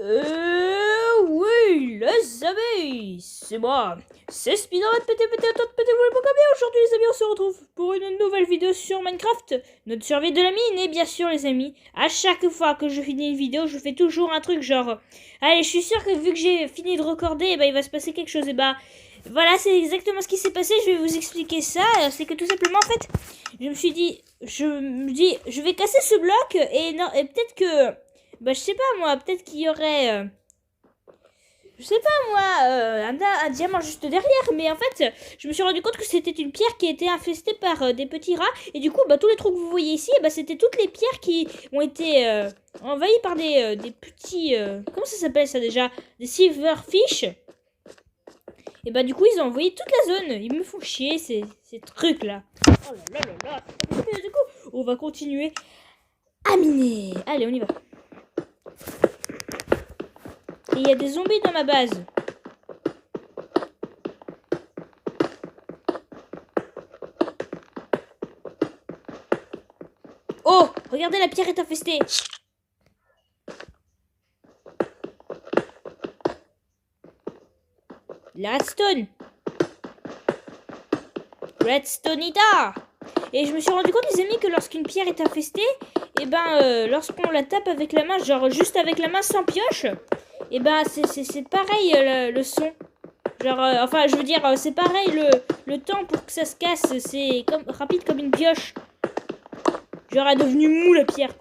Oui, les amis, c'est moi, c'est Spiderman PT. Aujourd'hui les amis, on se retrouve pour une nouvelle vidéo sur Minecraft, notre survie de la mine. Et bien sûr les amis, à chaque fois que je finis une vidéo, je fais toujours un truc genre, allez, je suis sûr que vu que j'ai fini de recorder, il va se passer quelque chose. Et voilà, c'est exactement ce qui s'est passé. Je vais vous expliquer ça. C'est que tout simplement, en fait, je me dis, je vais casser ce bloc et peut-être que, je sais pas moi, peut-être qu'il y aurait, je sais pas moi, un diamant juste derrière. Mais en fait, je me suis rendu compte que c'était une pierre qui était infestée par des petits rats. Et du coup, tous les trous que vous voyez ici, c'était toutes les pierres qui ont été envahies par des petits, comment ça s'appelle ça déjà, des silverfish. Et du coup, ils ont envoyé toute la zone. Ils me font chier, ces trucs là. Oh là là là là. Mais du coup, on va continuer à miner. Allez, on y va. Et il y a des zombies dans ma base. Oh, regardez, la pierre est infestée. La redstone. Redstoneita. Et je me suis rendu compte, les amis, que lorsqu'une pierre est infestée, lorsqu'on la tape avec la main, genre juste avec la main sans pioche, c'est pareil le son. Genre, je veux dire, c'est pareil le temps pour que ça se casse, c'est rapide comme une pioche. Genre, elle est devenue mou la pierre.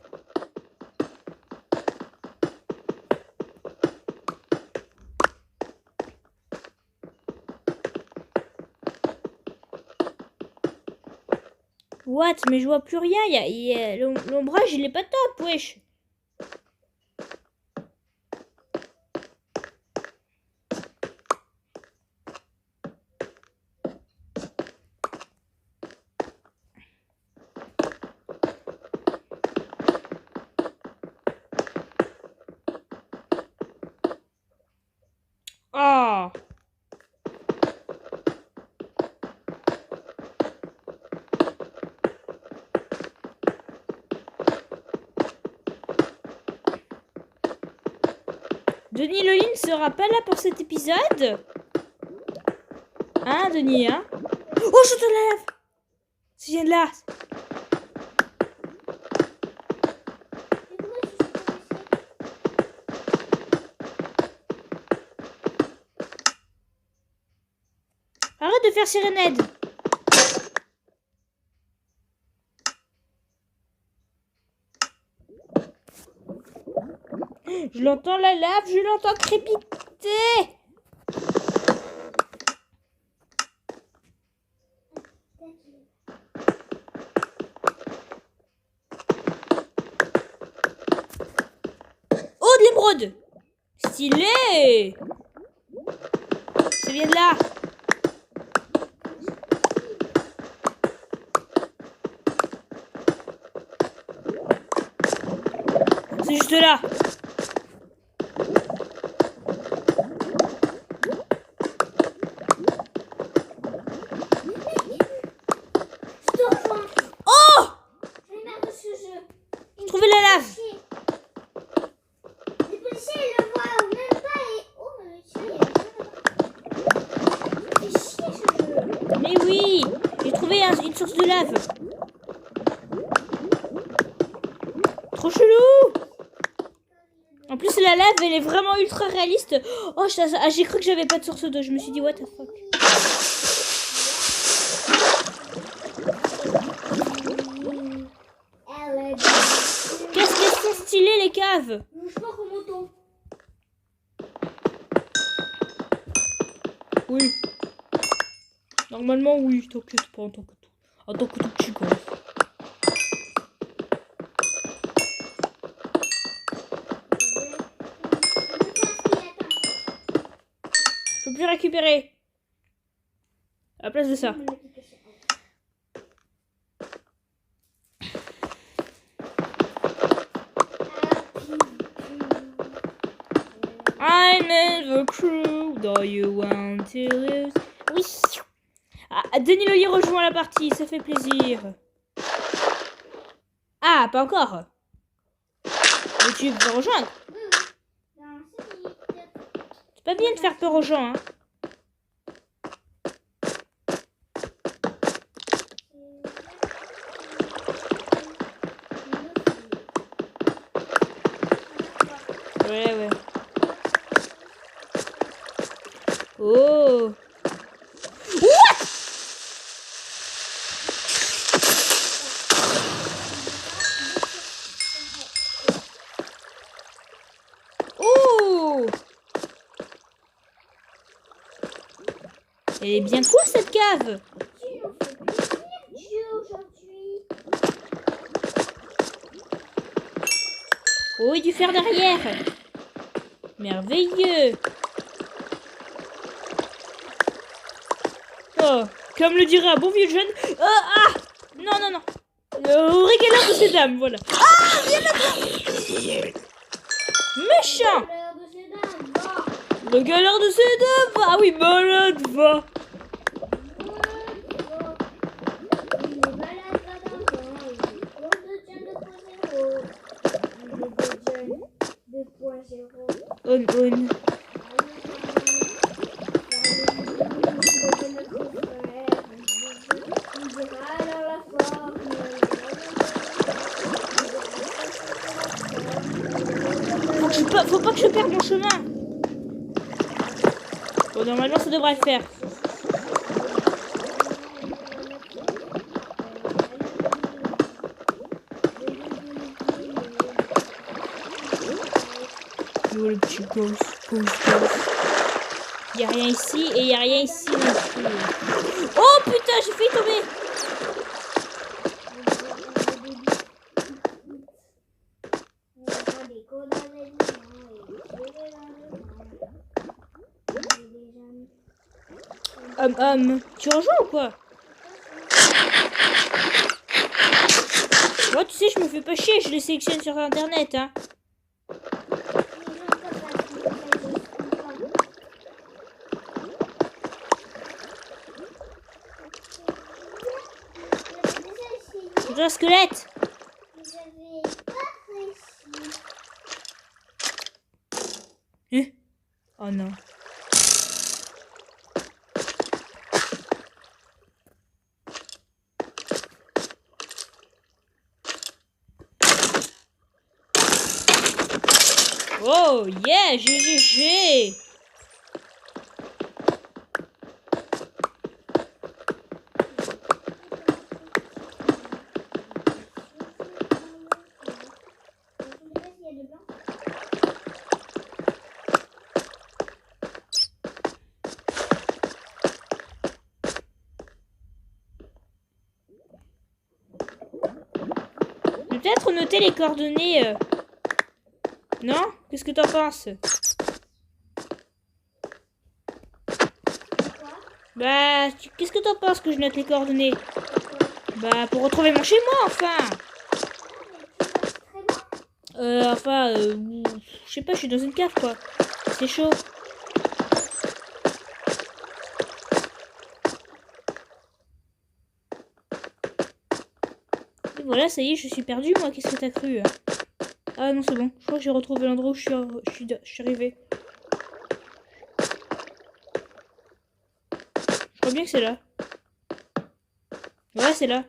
What? Mais je vois plus rien. L'ombrage, il est pas top, wesh. Ah. Denis Lolin sera pas là pour cet épisode. Hein, Denis, hein? Oh, je te lève! Ça vient de là. Arrête de faire Sirenade. Je l'entends la lave, je l'entends crépiter. Oh, de l'émeraude. Stylé. Ça vient de là. C'est juste là. Oh! J'ai trouvé la lave. Les policiers, ils le voient même pas et... Oh, mais c'est chier ce jeu. Mais oui, j'ai trouvé une source de lave. Trop chelou. En plus, la lave, elle est vraiment ultra réaliste. Oh, j'ai cru que j'avais pas de source d'eau. Je me suis dit, what the fuck. Qu'est-ce qu'elles sont stylées, les caves. Je sais pas comment tombe. Oui. Normalement, oui. T'inquiète pas en tant que tout petit, quoi. Je peux plus récupérer. À la place de ça. I'm in the crew. Do you want to lose? Oui. Ah, Denis Lollier rejoint la partie. Ça fait plaisir. Ah, pas encore. Mais tu veux rejoindre? Pas bien de faire peur aux gens, hein. Ouais. Oh. Oh. Elle est bien cool cette cave. Tu nous fais plaisir de jouer aujourd'hui. Oh, et du fer derrière. Merveilleux. Oh, comme le dirait un bon vieux jeune. Non. Régaleur de ces dames, voilà. Ah, viens là. Méchant. L'heure de ces dames, va. Régaleur de ces dames. Ah oui, malade, va. Il est malade, madame. Il est court de John 2.0. Il est de John 2.0. On. Faut pas que je perde mon chemin. Bon, normalement, ça devrait le faire. Oh, le petit gosse. Il n'y a rien ici et il n'y a rien ici non plus. Oh putain, j'ai failli tomber. Tu rejoins ou quoi? Moi, tu sais, je me fais pas chier, je les sélectionne sur internet, hein. C'est un squelette. Oh non. Oh yeah, GGG. Peut-être noter les coordonnées. Non? Qu'est-ce que t'en penses? Bah, qu'est-ce que t'en penses que je note les coordonnées? Bah, pour retrouver mon chez-moi, enfin! Je sais pas, je suis dans une cave, quoi. C'est chaud. Et voilà, ça y est, je suis perdue, moi. Qu'est-ce que t'as cru? Ah non, c'est bon. Je crois que j'ai retrouvé l'endroit où je suis arrivée. Je crois bien que c'est là. Ouais, c'est là.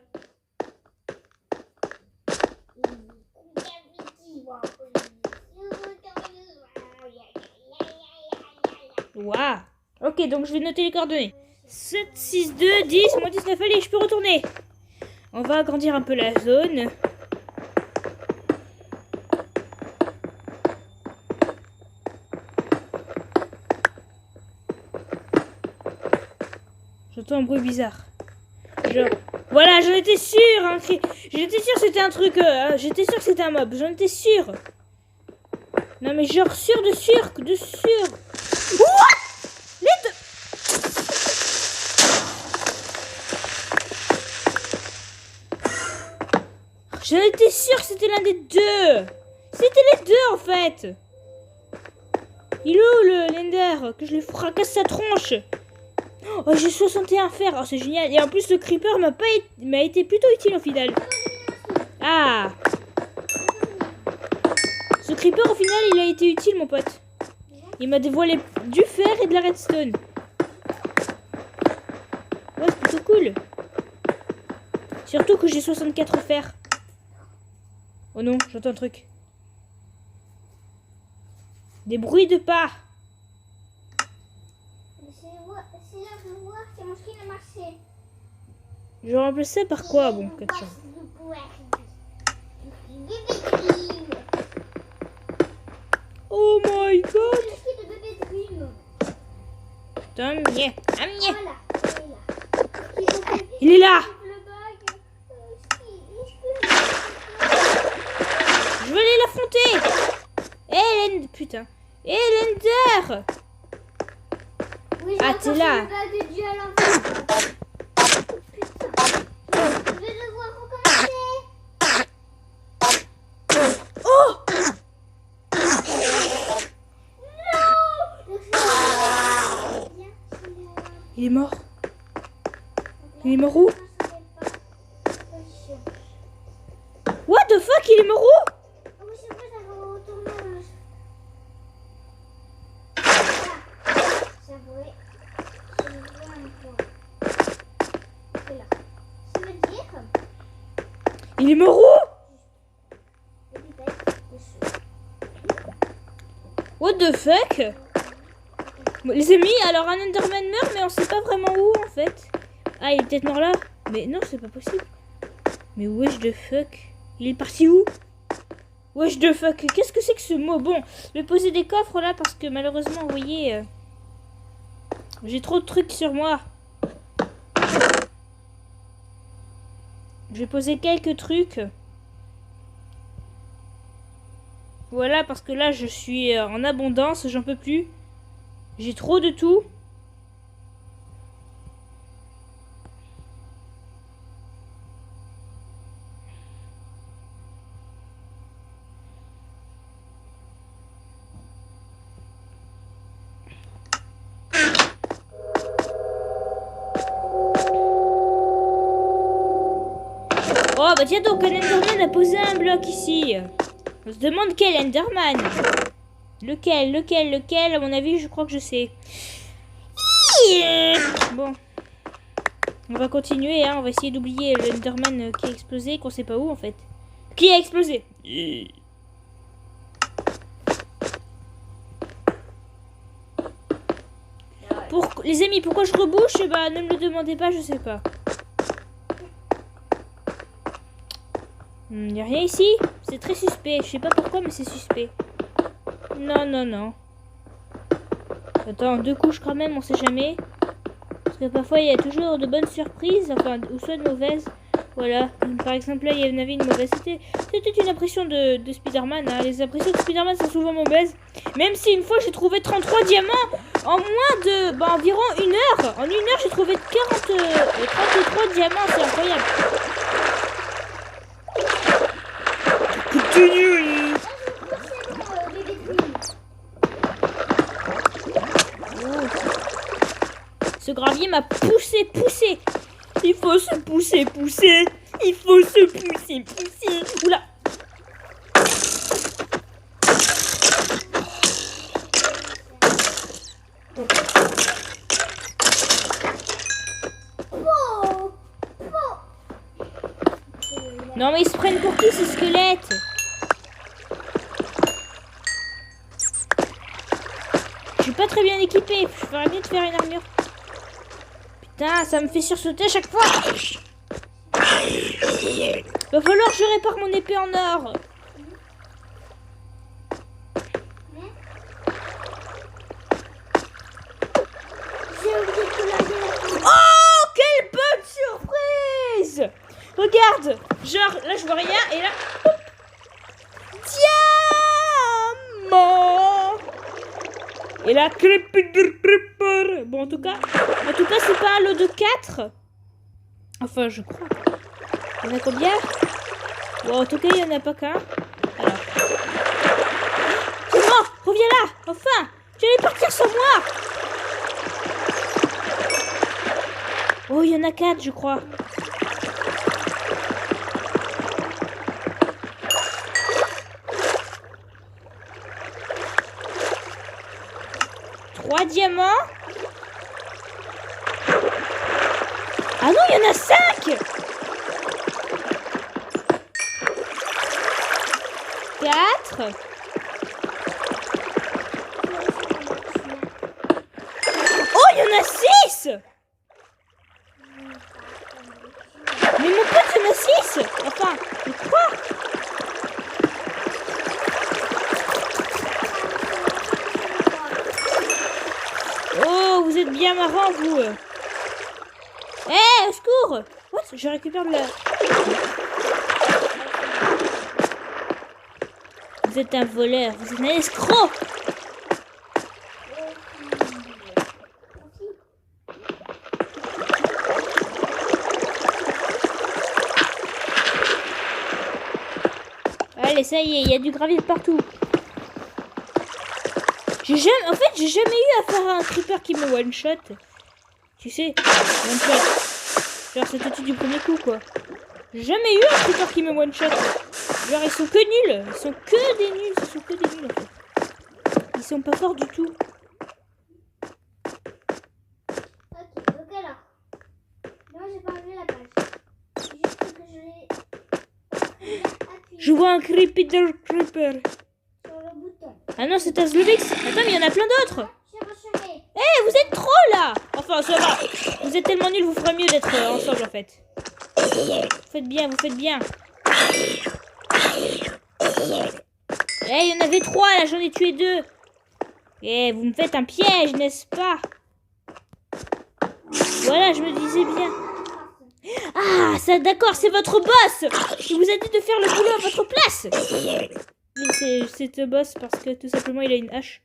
Waouh. Ok, donc je vais noter les coordonnées. 7, 6, 2, 10, moins 19, allez, je peux retourner. On va agrandir un peu la zone. J'entends un bruit bizarre. Voilà, j'en étais sûre. Hein, j'étais sûre que c'était un truc. J'étais sûre que c'était un mob. J'en étais sûre. Non mais genre sûr. What? Les deux. J'en étais sûre que c'était l'un des deux. C'était les deux en fait. Il est où le Lender? Que je lui fracasse sa tronche. Oh, j'ai 61 fer. Oh, c'est génial. Et en plus, le creeper m'a été plutôt utile au final. Ah. Ce creeper au final, il a été utile, mon pote. Il m'a dévoilé du fer et de la redstone. Ouais, c'est plutôt cool. Surtout que j'ai 64 fer. Oh non, j'entends un truc. Des bruits de pas. C'est là que je vois que mon skin a marché. Je remplace ça par quoi? Bon, quelque chose. Oh my god. Il est là. Je veux aller l'affronter. Eh, putain. Eh, Lender. Ah, t'es là. Oh. Il est mort. Il est mort où? What the fuck, il est mort où? Il est mort où? What the fuck? Bon, les amis, alors un Enderman meurt, mais on sait pas vraiment où en fait. Ah, il est peut-être mort là. Mais non, c'est pas possible. Mais wesh the fuck? Il est parti où? Wesh the fuck? Qu'est-ce que c'est que ce mot? Bon, je vais poser des coffres là parce que malheureusement, vous voyez, j'ai trop de trucs sur moi. Je vais poser quelques trucs. Voilà, parce que là, je suis en abondance, j'en peux plus. J'ai trop de tout. Oh, bah tiens donc, un Enderman a posé un bloc ici. On se demande quel Enderman. Lequel? À mon avis, je crois que je sais. Bon. On va continuer, hein. On va essayer d'oublier l'Enderman qui a explosé, qu'on sait pas où, en fait. Qui a explosé? Les amis, pourquoi je rebouche? Eh bah, ne me le demandez pas, je sais pas. Il n'y a rien ici. C'est très suspect. Je sais pas pourquoi, mais c'est suspect. Non. Attends, 2 couches quand même, on sait jamais. Parce que parfois, il y a toujours de bonnes surprises. Enfin, ou soit de mauvaises. Voilà. Par exemple, là, il y en avait une mauvaise. C'était une impression de Spider-Man. Hein. Les impressions de Spider-Man sont souvent mauvaises. Même si une fois, j'ai trouvé 33 diamants en moins de... Bah, environ 1 heure. En 1 heure, j'ai trouvé 33 diamants. C'est incroyable. Continue. Ce gravier m'a poussé. Il faut se pousser. Il faut se pousser. Oula. Non mais ils se prennent pour qui ces squelettes? Je suis pas très bien équipée. Je ferais bien de faire une armure. Putain, ça me fait sursauter à chaque fois. Va falloir que je répare mon épée en or. Oh, quelle bonne surprise! Regarde, genre là je vois rien et là, hop, diamant. Et là, bon en tout cas c'est pas un lot de 4. Enfin je crois. Il y en a combien? Bon en tout cas il y en a pas qu'un. Alors. C'est bon, reviens là, enfin. Tu allais partir sans moi. Oh il y en a 4 je crois. 3 diamants. Ah non, il y en a 5. 4. Oh, il y en a 6. Mais mon pote, il y en a 6. Enfin, mais quoi? Oh, vous êtes bien marrant, vous. Au secours. What? Je récupère de la... Vous êtes un voleur, vous êtes un escroc. Allez, ça y est, il y a du gravier partout. En fait, j'ai jamais eu à faire un creeper qui me one-shot. Tu sais, one-shot. Genre, c'est tout de suite du premier coup, quoi. J'ai jamais eu un creeper qui me one-shot. Genre, ils sont que nuls. Ils sont que des nuls. Ils sont que des nuls, en fait. Ils sont pas forts du tout. Ok, donc alors. Moi, j'ai pas enlevé la page. C'est juste que je l'ai appuyé Je vois un creeper. sur le bouton. Ah non, c'est Azlovix. Attends, mais il y en a plein d'autres. J'ai recherché. Vous êtes trop là. Enfin, ça va. Vous êtes tellement nuls, vous ferez mieux d'être ensemble, en fait. Vous faites bien, vous faites bien. Il y en avait 3, là, j'en ai tué 2. Vous me faites un piège, n'est-ce pas? Voilà, je me disais bien. Ah, ça, d'accord, c'est votre boss. Il vous a dit de faire le boulot à votre place. C'est le boss parce que tout simplement, il a une hache.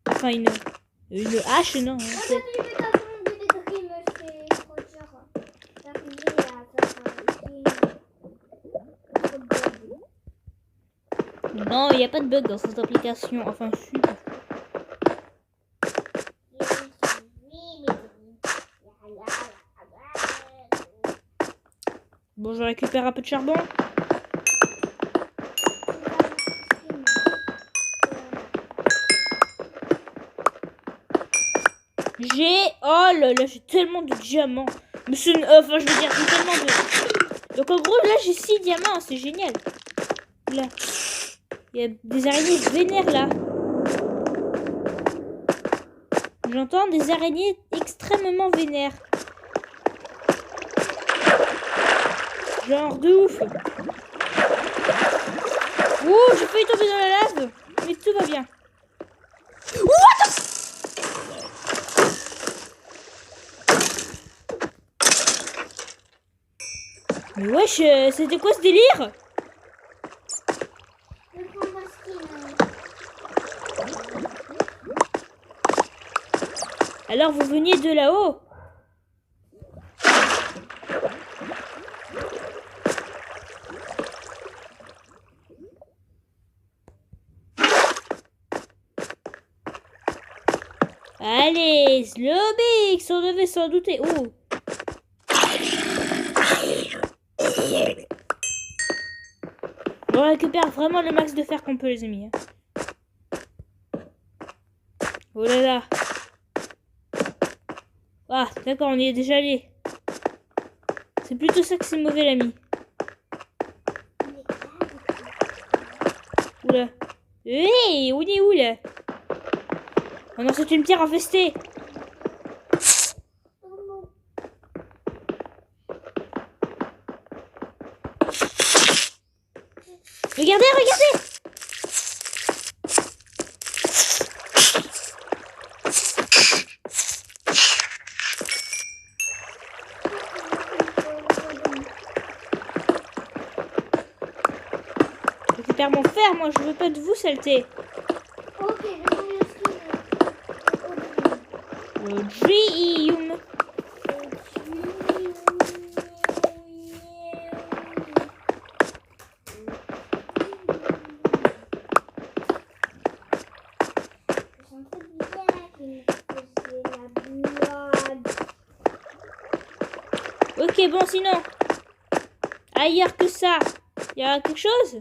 Enfin, une hache, non. Non, il n'y a pas de bug dans cette application. Enfin, super. Bon, je récupère un peu de charbon. Oh là là, j'ai tellement de diamants. Mais enfin, je veux dire, j'ai tellement de... Donc en gros, là, j'ai 6 diamants. C'est génial. Là. Il y a des araignées vénères, là. J'entends des araignées extrêmement vénères. Genre de ouf. Ouh, j'ai failli tomber dans la lave. Mais tout va bien. What? Mais wesh, c'était quoi ce délire? Alors vous veniez de là-haut? Allez, Slowbix, on devait s'en douter. Oh. On récupère vraiment le max de fer qu'on peut, les amis. Oh là là. Ah, d'accord, on y est déjà allé. C'est plutôt ça que c'est mauvais, l'ami. Oula. Hé, on est où, là? Oh non, c'est une pierre infestée. Regardez, regardez! Je récupère mon fer, moi, je veux pas de vous, saleté. Ok, je prends le skin. Dream. Ok, bon, sinon, ailleurs que ça, il y a quelque chose?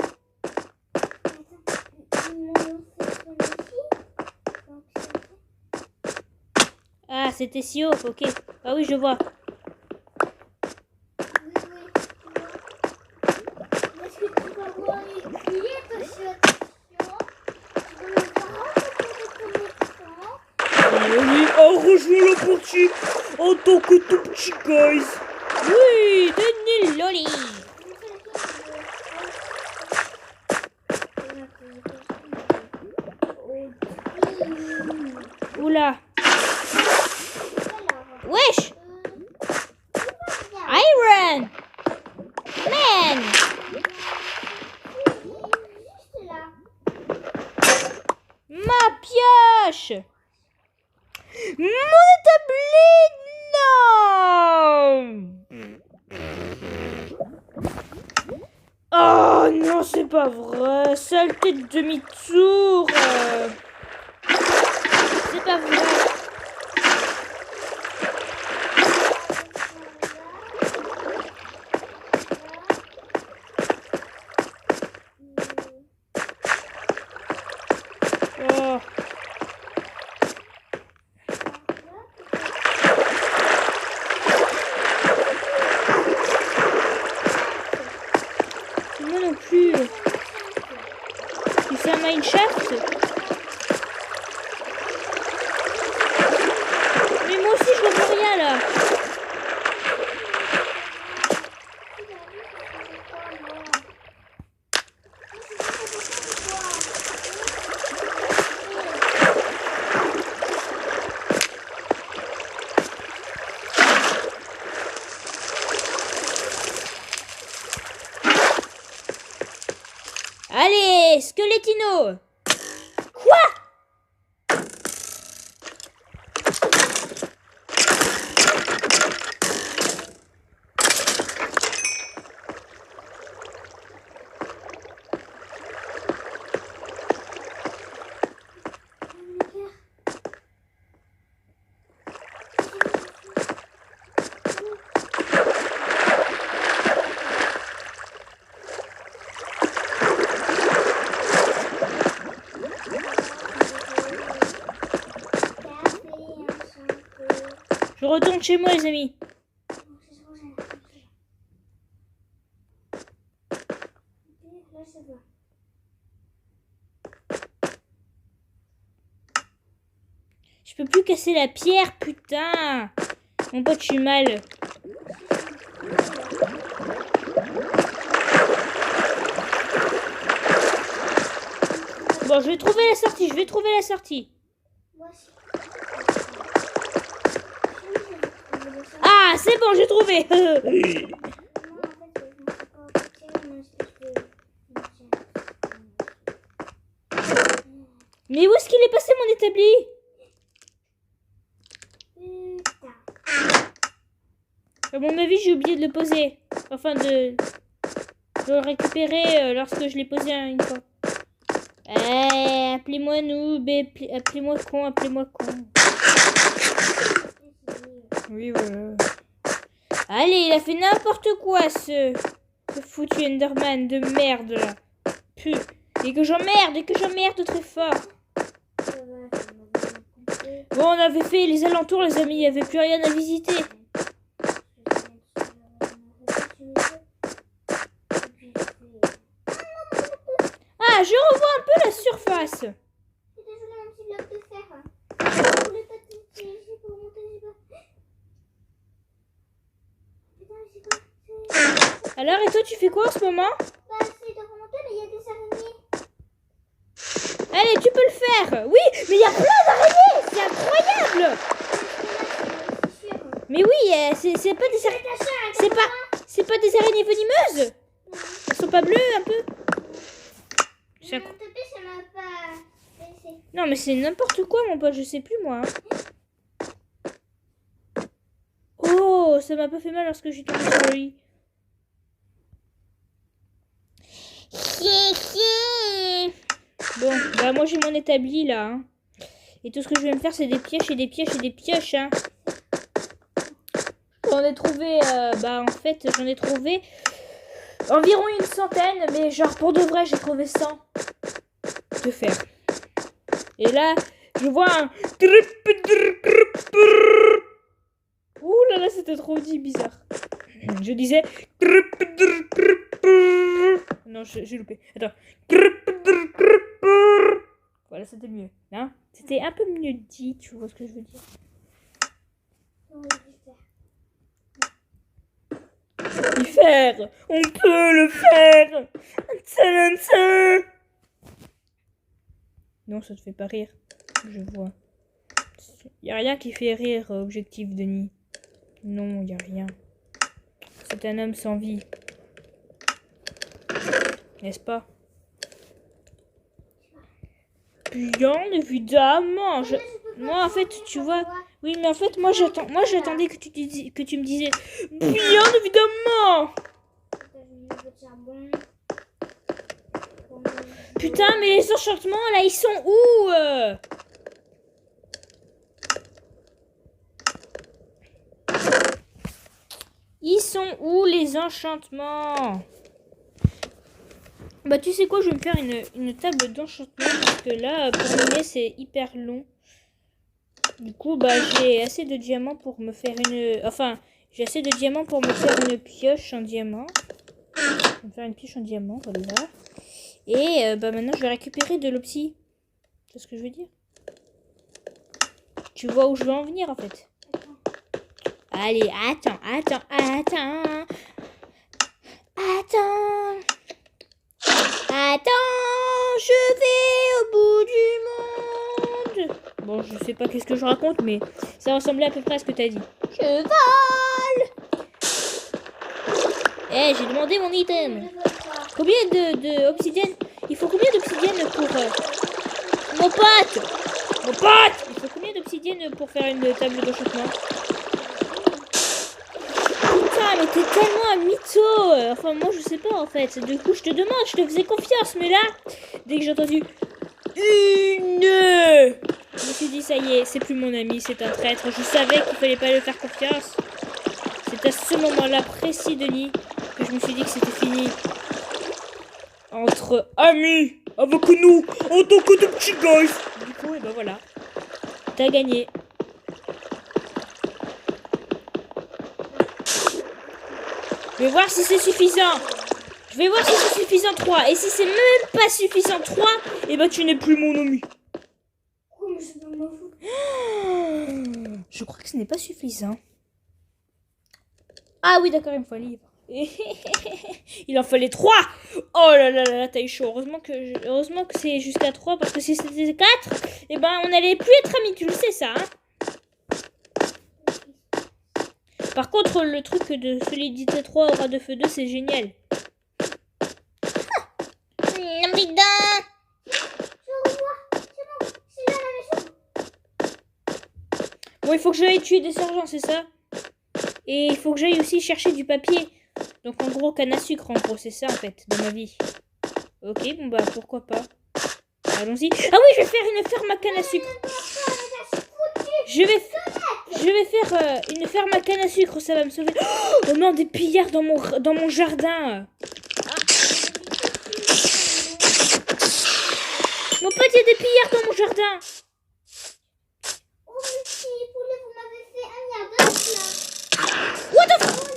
c'était si haut, ok. Ah oui, je vois. Oui, tu vois. Est-ce que tu peux voir écrire ta situation? Tu peux me voir Allez, rejoins la partie en tant que tout petit guys. Oui, Denis Loli. Oula. Wesh. Iron Man. Ma pioche. Mon établi. Non. Oh non, c'est pas vrai. Saleté de demi-tour. C'est pas vrai. Oh. Moi non plus. C'est un mineshaft. Mais moi aussi je vois plus rien là. Allez, Skeletino. Quoi? Je retourne chez moi les amis. Je peux plus casser la pierre, putain. Mon pote, je suis mal. Bon, je vais trouver la sortie, Ah, c'est bon, j'ai trouvé. Mais où est-ce qu'il est passé mon établi? À mon avis, j'ai oublié de le poser. Enfin, de le récupérer lorsque je l'ai posé une fois. Appelez-moi noob, appelez-moi con. Oui, voilà. Allez, il a fait n'importe quoi, ce foutu Enderman de merde, là. Puh. Et que j'emmerde très fort. Bon, on avait fait les alentours, les amis. Il n'y avait plus rien à visiter. Ah, je revois un peu la surface. Alors, et toi, tu fais quoi en ce moment? Allez, tu peux le faire. Oui, mais il y a plein d'araignées. C'est incroyable. Mais oui, c'est pas des araignées. C'est pas des araignées venimeuses. Elles sont pas bleues un peu? Non, mais c'est n'importe quoi, mon pote. Je sais plus, moi. Oh, ça m'a pas fait mal lorsque je suis tombée sur le lit. Bon, bah moi j'ai mon établi là. Hein. Et tout ce que je vais me faire, c'est des pioches et des pioches et des pioches. Hein. J'en ai trouvé, en fait, j'en ai trouvé environ une centaine. Mais genre pour de vrai, j'ai trouvé 100 de fer. Et là, je vois un... là là, c'était trop dit bizarre. Je disais... Non, j'ai loupé. Attends. Voilà, c'était mieux. Hein, c'était un peu mieux dit, tu vois ce que je veux dire. Le faire. On peut le faire. Non, ça te fait pas rire. Je vois. Y a rien qui fait rire, objectif Denis. Non, y a rien. C'est un homme sans vie. N'est-ce pas? Bien évidemment. Moi, en fait, tu vois... Oui, mais en fait, moi, j'attendais que tu me disais... Bien évidemment. Putain, mais les enchantements, là, ils sont où Ils sont où, les enchantements? Bah, tu sais quoi, je vais me faire une table d'enchantement. Parce que là, pour miner, c'est hyper long. Du coup, bah, j'ai assez de diamants pour me faire une... Enfin, j'ai assez de diamants pour me faire une pioche en diamant. Je vais me faire une pioche en diamant, voilà. Et bah maintenant, je vais récupérer de l'opsie. C'est ce que je veux dire. Tu vois où je veux en venir, en fait. Allez, attends. Attends, je vais au bout du monde. Bon, je sais pas qu'est-ce que je raconte, mais ça ressemblait à peu près à ce que t'as dit. Je vole. Eh, j'ai demandé mon item. Combien de obsidienne? Il faut combien d'obsidienne pour... Mon pote, il faut combien d'obsidienne pour faire une table d'enchantement? Putain, mais t'es tellement un mytho. Enfin, moi, je sais pas, en fait. Du coup, je te demande, je te faisais confiance. Mais là, dès que j'ai entendu... je me suis dit, ça y est, c'est plus mon ami, c'est un traître. Je savais qu'il fallait pas lui faire confiance. C'est à ce moment-là précis, Denis, que je me suis dit que c'était fini. Entre amis, avec nous, en tant que de petits guys. Du coup, et ben voilà. T'as gagné. Je vais voir si c'est suffisant. 3. Et si c'est même pas suffisant 3, et ben tu n'es plus mon ami. Je crois que ce n'est pas suffisant. Ah oui, d'accord, il me faut un livre. Il en fallait 3. Oh là là là, t'as eu chaud. Heureusement que c'est jusqu'à 3, parce que si c'était 4, et ben on n'allait plus être amis, tu le sais ça, hein. Par contre, le truc de solidité 3 aura de feu 2, c'est génial. Bon, il faut que j'aille tuer des sergents, c'est ça? Et il faut que j'aille aussi chercher du papier. Donc en gros, canne à sucre, en gros, c'est ça en fait, dans ma vie. Ok, bon bah pourquoi pas. Allons-y. Ah oui, je vais faire une ferme à canne à sucre. Je vais faire une ferme à canne à sucre, ça va me sauver. Oh non, des pillards dans mon jardin. Mon pote, il y a des pillards dans mon jardin. Oh, petit poulet, vous m'avez fait un milliard d'œufs là. What the fuck?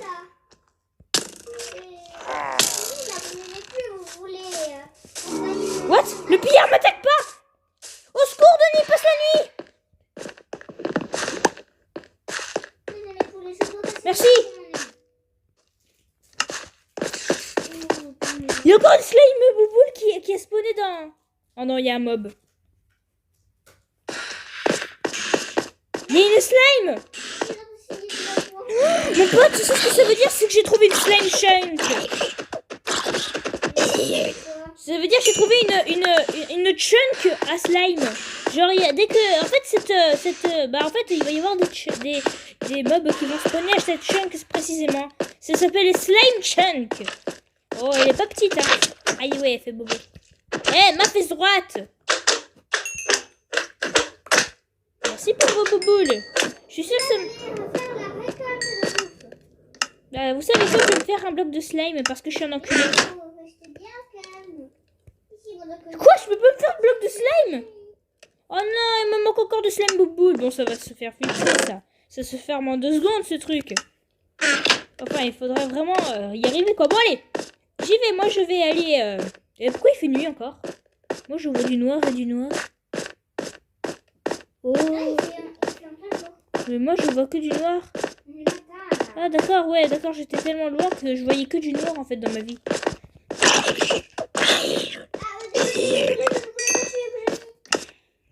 What? Le pillard m'attaque pas? Au secours, Denis, passe la nuit. Merci. Il y a encore une slime bouboule qui a spawné dans... Oh non, il y a un mob. Il y a une slime. Mon pote, tu sais ce que ça veut dire? C'est que j'ai trouvé une slime chunk. Ça veut dire que j'ai trouvé une chunk à slime. Genre, dès que... En fait, bah, en fait, il va y avoir des mobs qui vont spawner à cette chunk précisément. Ça s'appelle les slime chunk. Oh, elle est pas petite, hein. Aïe, ouais, elle fait bobo. Ma fesse droite. Merci pour vos bouboules. Je suis sûre que ça me... vous savez quoi, je vais me faire un bloc de slime parce que je suis un enculé. Quoi? Je peux pas me faire un bloc de slime? Oh non, il me manque encore de slime bouboule. Bon, ça va se faire filtrer, ça. Ça se ferme en 2 secondes, ce truc. Enfin, il faudrait vraiment y arriver, quoi. Bon, allez. J'y vais. Moi, je vais aller... Et pourquoi il fait nuit encore? Moi, je vois du noir et du noir. Oh. Mais moi, je vois que du noir. Ah, d'accord, ouais, d'accord. J'étais tellement loin que je voyais que du noir, en fait, dans ma vie.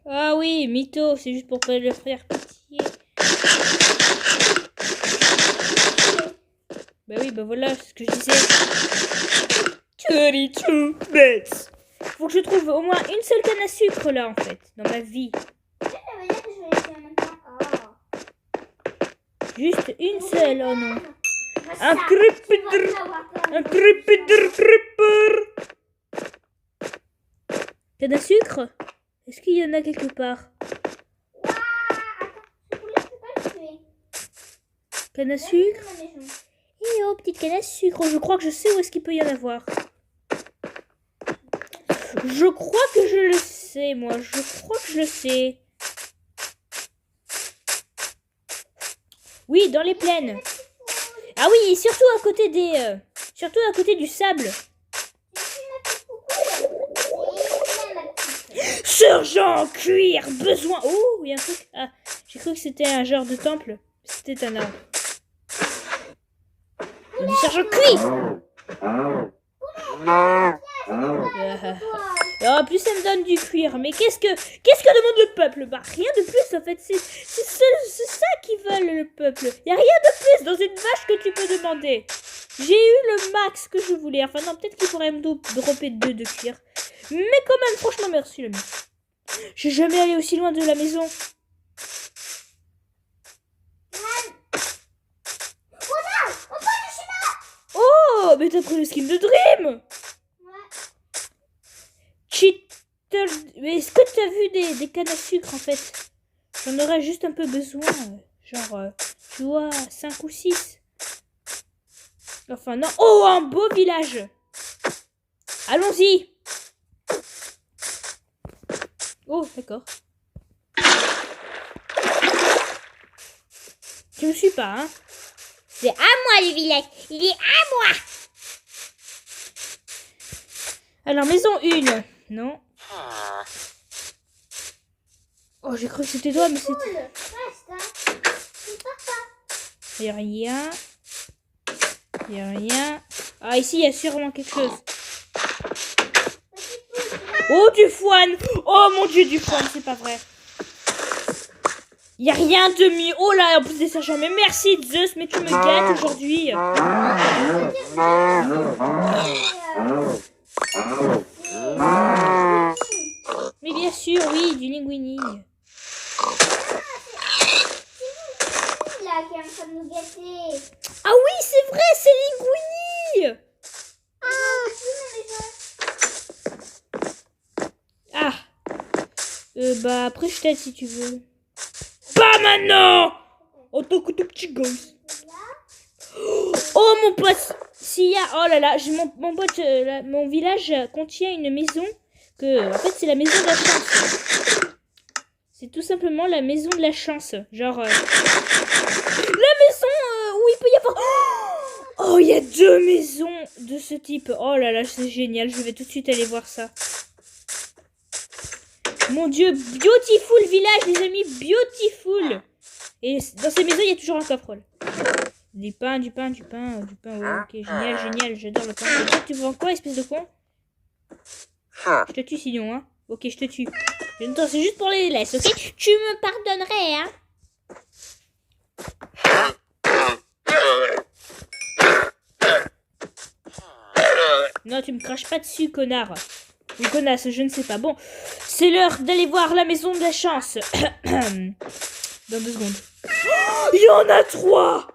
Ah oui, mytho, c'est juste pour pas le faire pitié. Bah oui, bah voilà, c'est ce que je disais. 32 bits. Faut que je trouve au moins une seule canne à sucre là, en fait, dans ma vie. Juste une seule, oh non. Un creeper. Un creeper. Canne à sucre? Est-ce qu'il y en a quelque part? Canne à sucre? Eh oh, petite canne à sucre. Oh, je crois que je sais où est-ce qu'il peut y en avoir. Je crois que je le sais, moi. Je crois que je le sais. Oui, dans les plaines. Ah oui, surtout à côté des... surtout à côté du sable. Sergent cuir, besoin... Oh, il y a un truc... Ah, j'ai cru que c'était un genre de temple. C'était un arbre. Du sergent cuir. Oh, plus ça me donne du cuir. Mais qu'est-ce que demande le peuple? Bah, rien de plus, en fait. C'est ça qu'ils veulent, le peuple. Y a rien de plus dans une vache que tu peux demander. J'ai eu le max que je voulais. Enfin, non, peut-être qu'il pourrait me dropper 2 de cuir. Mais quand même, franchement, merci, l'ami. Je suis jamais allé aussi loin de la maison. Oh, mais t'as pris le skin de Dream. Cheater. Mais est-ce que t'as vu des cannes à sucre, en fait? J'en aurais juste un peu besoin. Genre, tu vois, 5 ou 6. Enfin, non. Oh, un beau village. Allons-y. Oh, d'accord. Je me suis pas, hein. C'est à moi, le village. Il est à moi. Alors, maison 1. Non. Oh, j'ai cru que c'était toi, mais c'était... Il n'y a rien. Il n'y a rien. Ah, ici, il y a sûrement quelque chose. Oh, du foine. Oh, mon Dieu, du foine, c'est pas vrai. Il n'y a rien de mieux. Oh là, en plus de ça, jamais. Merci, Zeus, mais tu me gâtes aujourd'hui. Mais bien sûr, oui, du linguini. Ah oui, c'est vrai, c'est linguini. Ah. Bah, après, je t'aide si tu veux. Pas maintenant. En tant que tout petit gosse. Oh, mon pote. S'il y a... Oh là là, mon pote, mon village contient une maison que... En fait, c'est la maison de la chance. C'est tout simplement la maison de la chance. Genre... la maison où il peut y avoir... Oh, il y a 2 maisons de ce type. Oh là là, c'est génial. Je vais tout de suite aller voir ça. Mon Dieu, beautiful village, les amis. Beautiful. Et dans ces maisons, il y a toujours un coffre. Du pain. Ouais, ok, génial, génial. J'adore le pain. Et toi, tu vends quoi, espèce de con? Je te tue sinon, hein. Ok, je te tue. Attends, c'est juste pour les laisses, ok? Tu me pardonnerais, hein. Non, tu me craches pas dessus, connard. Ou connasse, je ne sais pas. Bon, c'est l'heure d'aller voir la maison de la chance. Dans 2 secondes. Oh, il y en a 3.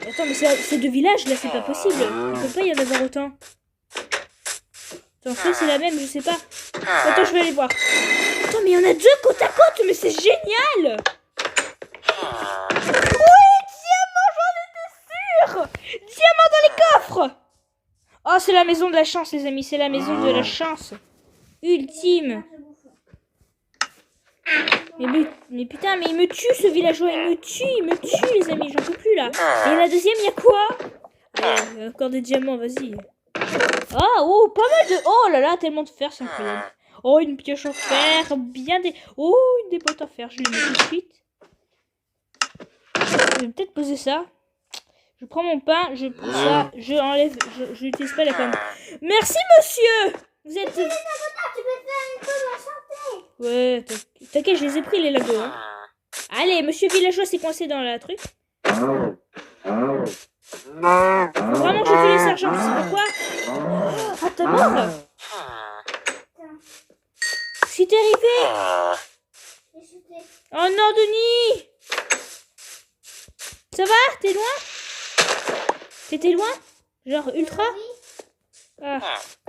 Attends, mais c'est 2 villages, là, c'est pas possible. Il peut pas y en avoir autant. Attends, c'est la même, je sais pas. Attends, je vais aller voir. Attends, mais il y en a 2 côte à côte, mais c'est génial. Oui, diamant, j'en étais sûre. Diamant dans les coffres. Oh, c'est la maison de la chance, les amis. C'est la maison de la chance. Ultime. Mais putain, mais il me tue ce villageois, il me tue les amis, j'en peux plus là. Et la deuxième, il y a quoi? Allez, encore des diamants, vas-y. Ah, oh, pas mal de... Oh là là, tellement de fer, c'est incroyable. Oh, une pioche en fer, bien des... Oh, une des bottes en fer, je les mets tout de suite. Je vais peut-être poser ça. Je prends mon pain, je prends ça, je enlève, je n'utilise pas la canne. Merci monsieur. Vous êtes... Tu peux faire une chose enchantée. Ouais, t'inquiète, je les ai pris les lagos. Hein. Allez, monsieur villageois s'est coincé dans la truc. Faut vraiment que je tue les sergents, tu sais pourquoi? Ah, t'as mort. Je suis terrifiée. J'ai chuté. Oh non, Denis. Ça va? T'es loin? T'étais loin? Genre ultra? Oui, Ah.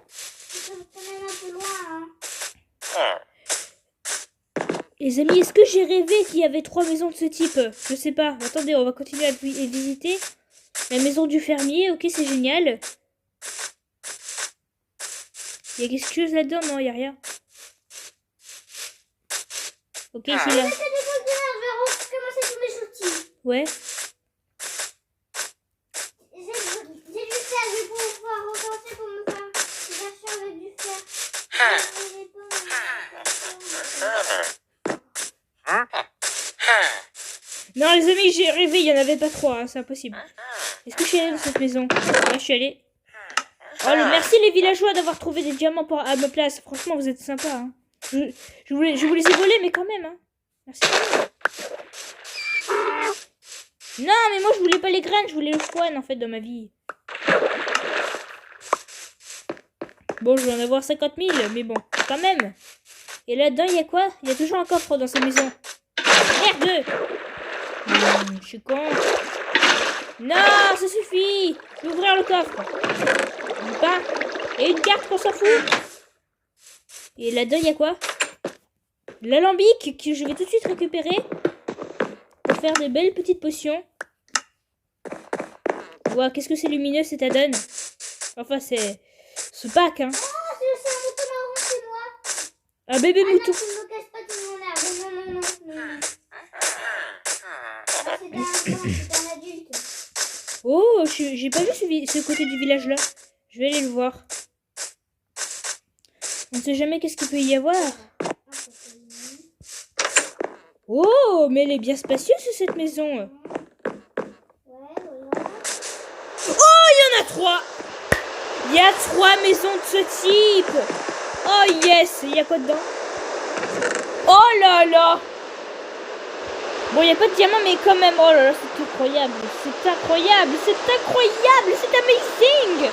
c'est quand même un peu loin. Hein. Les amis, est-ce que j'ai rêvé qu'il y avait 3 maisons de ce type? Je sais pas. Attendez, on va continuer à visiter. La maison du fermier, ok, c'est génial. Il y a quelque chose là-dedans? Non, il n'y a rien. Ok, c'est là. Je vais recommencer tous mes outils. Ouais. J'ai du fer, je vais pouvoir recommencer pour me faire une version avec du fer. Non, les amis, j'ai rêvé, il n'y en avait pas 3, hein, c'est impossible. Est-ce que je suis allée dans cette maison? Ouais, je suis allée. Oh, merci les villageois d'avoir trouvé des diamants à ma place. Franchement, vous êtes sympas. Hein. Je vous les ai volés, mais quand même. Hein. Merci. Non, mais moi, je voulais pas les graines, je voulais le foin, en fait, dans ma vie. Bon, je vais en avoir 50 000, mais bon, quand même. Et là-dedans, il y a quoi? Il y a toujours un coffre dans sa maison. Merde! Je suis con. Non, ça suffit. Je vais ouvrir le coffre. Du pain. Et une carte qu'on s'en fout. Et là-dedans, il y a quoi? L'alambic que je vais tout de suite récupérer. Pour faire des belles petites potions. Wow, qu'est-ce que c'est lumineux, cette add-on. Enfin, c'est ce pack, hein. Oh, c'est un mouton marron, c'est moi. Un bébé Ah, mouton. non, tu ne me casses pas tout mon arbre. Non. C'est un adulte. Oh, j'ai pas vu ce côté du village là. Je vais aller le voir. On ne sait jamais qu'est-ce qu'il peut y avoir. Oh, mais elle est bien spacieuse cette maison. Ouais, voilà. Oh, il y en a 3. Il y a 3 maisons de ce type. Oh yes, il y a quoi dedans? Oh là là. Bon, il n'y a pas de diamant, mais quand même, oh là là, c'est incroyable, c'est incroyable, c'est incroyable, c'est amazing.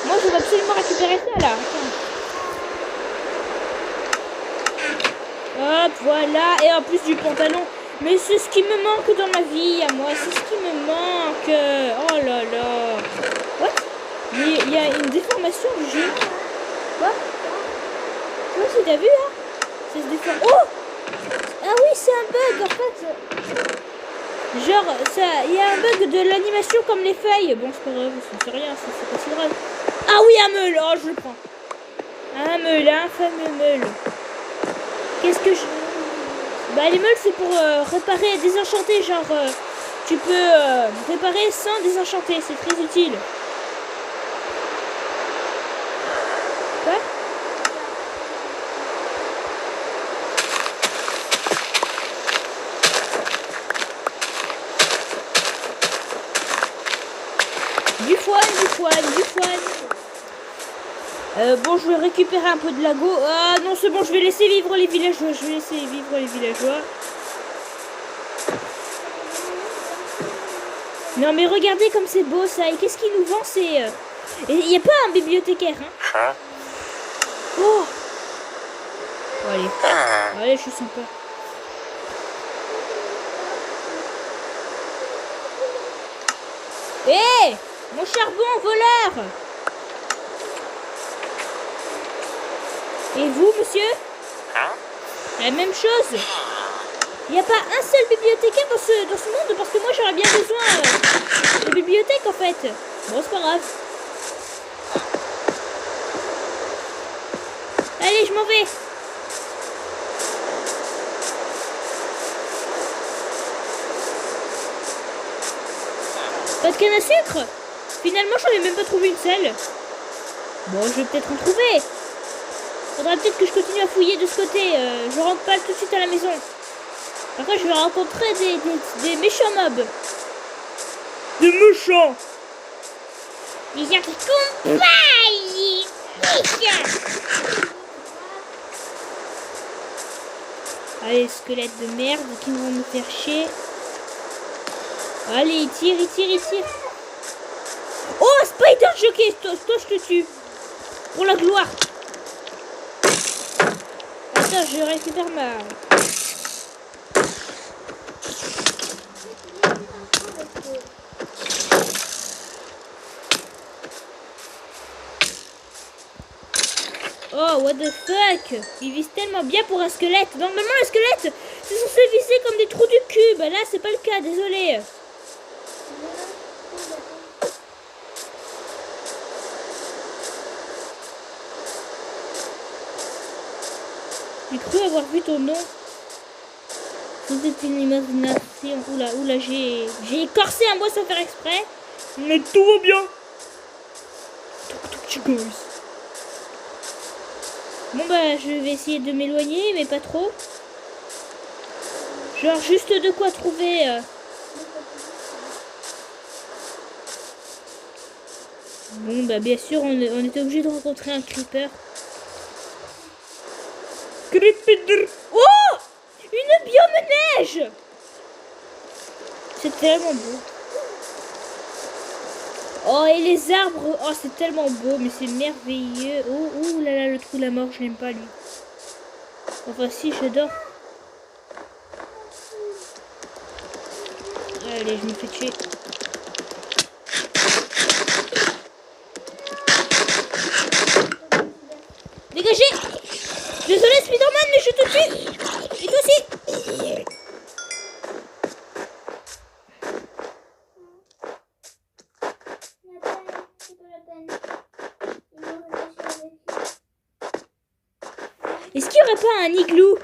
Moi, je veux absolument récupérer ça, là. Hop, voilà, et en plus du pantalon. Mais c'est ce qui me manque dans ma vie, à moi, c'est ce qui me manque. Oh là là. What? Il y a une déformation du jeu. Quoi? Toi aussi, t'as vu, hein? Ça se déforme. Oh! Ah oui, c'est un bug en fait. Genre, il y a un bug de l'animation comme les feuilles. Bon, c'est pas grave, c'est rien, c'est pas si grave. Ah oui, un meule, oh, je le prends. Un meule, un fameux meule. Qu'est-ce que je... Bah, les meules, c'est pour réparer, désenchanter. Genre, tu peux réparer sans désenchanter, c'est très utile. Quoi? Du foin. Bon, je vais récupérer un peu de lago. Ah non, c'est bon, je vais laisser vivre les villageois. Non, mais regardez comme c'est beau ça. Et qu'est-ce qu'il nous vend? C'est... Il n'y a pas un bibliothécaire, hein? Oh! Allez, je suis sympa. Hé! Mon charbon, voleur! Et vous, monsieur? La même chose. Il n'y a pas un seul bibliothécaire dans ce monde parce que moi j'aurais bien besoin de bibliothèque en fait. Bon, c'est pas grave. Allez, je m'en vais. Pas de canne à sucre? Finalement, j'en ai même pas trouvé une seule. Bon, je vais peut-être en trouver. Faudra peut-être que je continue à fouiller de ce côté. Je rentre pas tout de suite à la maison. Par contre, je vais rencontrer des méchants mobs. Des méchants? Des gens qui compagnie. Allez, squelettes de merde qui vont me faire chier. Allez, il tire. Oh, Spider Jockey, toi je te tue. Pour la gloire. Attends, je récupère ma... Oh, what the fuck? Ils visent tellement bien pour un squelette. Normalement, le squelette, c'est censé viser comme des trous du cul. Bah là, c'est pas le cas, désolé. J'ai cru avoir vu ton nom. C'était une imagination. Oula, j'ai écorcé un mot sans faire exprès. Mais tout va bien. Bon bah, je vais essayer de m'éloigner, mais pas trop. Genre juste de quoi trouver... Bon bah, bien sûr, on était obligé de rencontrer un creeper. Creeper. Oh, une biome neige. C'est tellement beau. Oh, et les arbres. Oh, c'est tellement beau, mais c'est merveilleux. Oh là, le trou de la mort, je l'aime pas, lui. Enfin, si, j'adore. Allez, je me fais tuer. Dégagez. Désolé, Spider-Man, mais je te tue. Et toi aussi. Est-ce qu'il n'y aurait pas un igloo?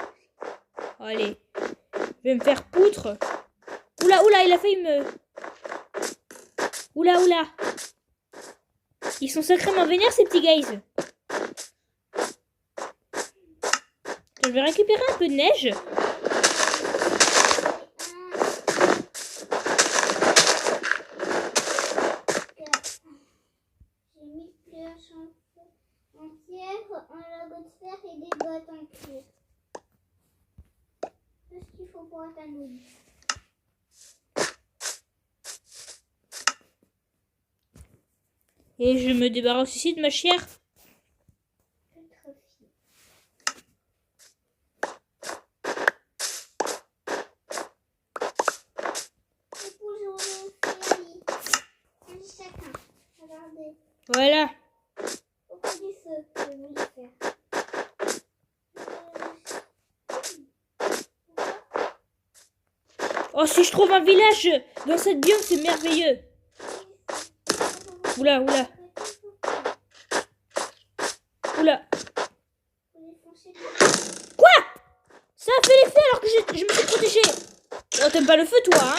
Allez, je vais me faire poutre. Oula, il a failli me... Oula. Ils sont sacrément vénères, ces petits guys. Je vais récupérer un peu de neige. J'ai mis plusieurs chansons entières en lingot de fer et des bottes en cuir. Tout ce qu'il faut pour atteindre le but. Et je me débarrasse ici de ma chière. Voilà. Au bout du feu, je vais vous le faire. Oh, si je trouve un village dans cette biome, c'est merveilleux. Oula. Quoi? Ça a fait l'effet alors que je me suis protégée. Oh, t'aimes pas le feu, toi, hein?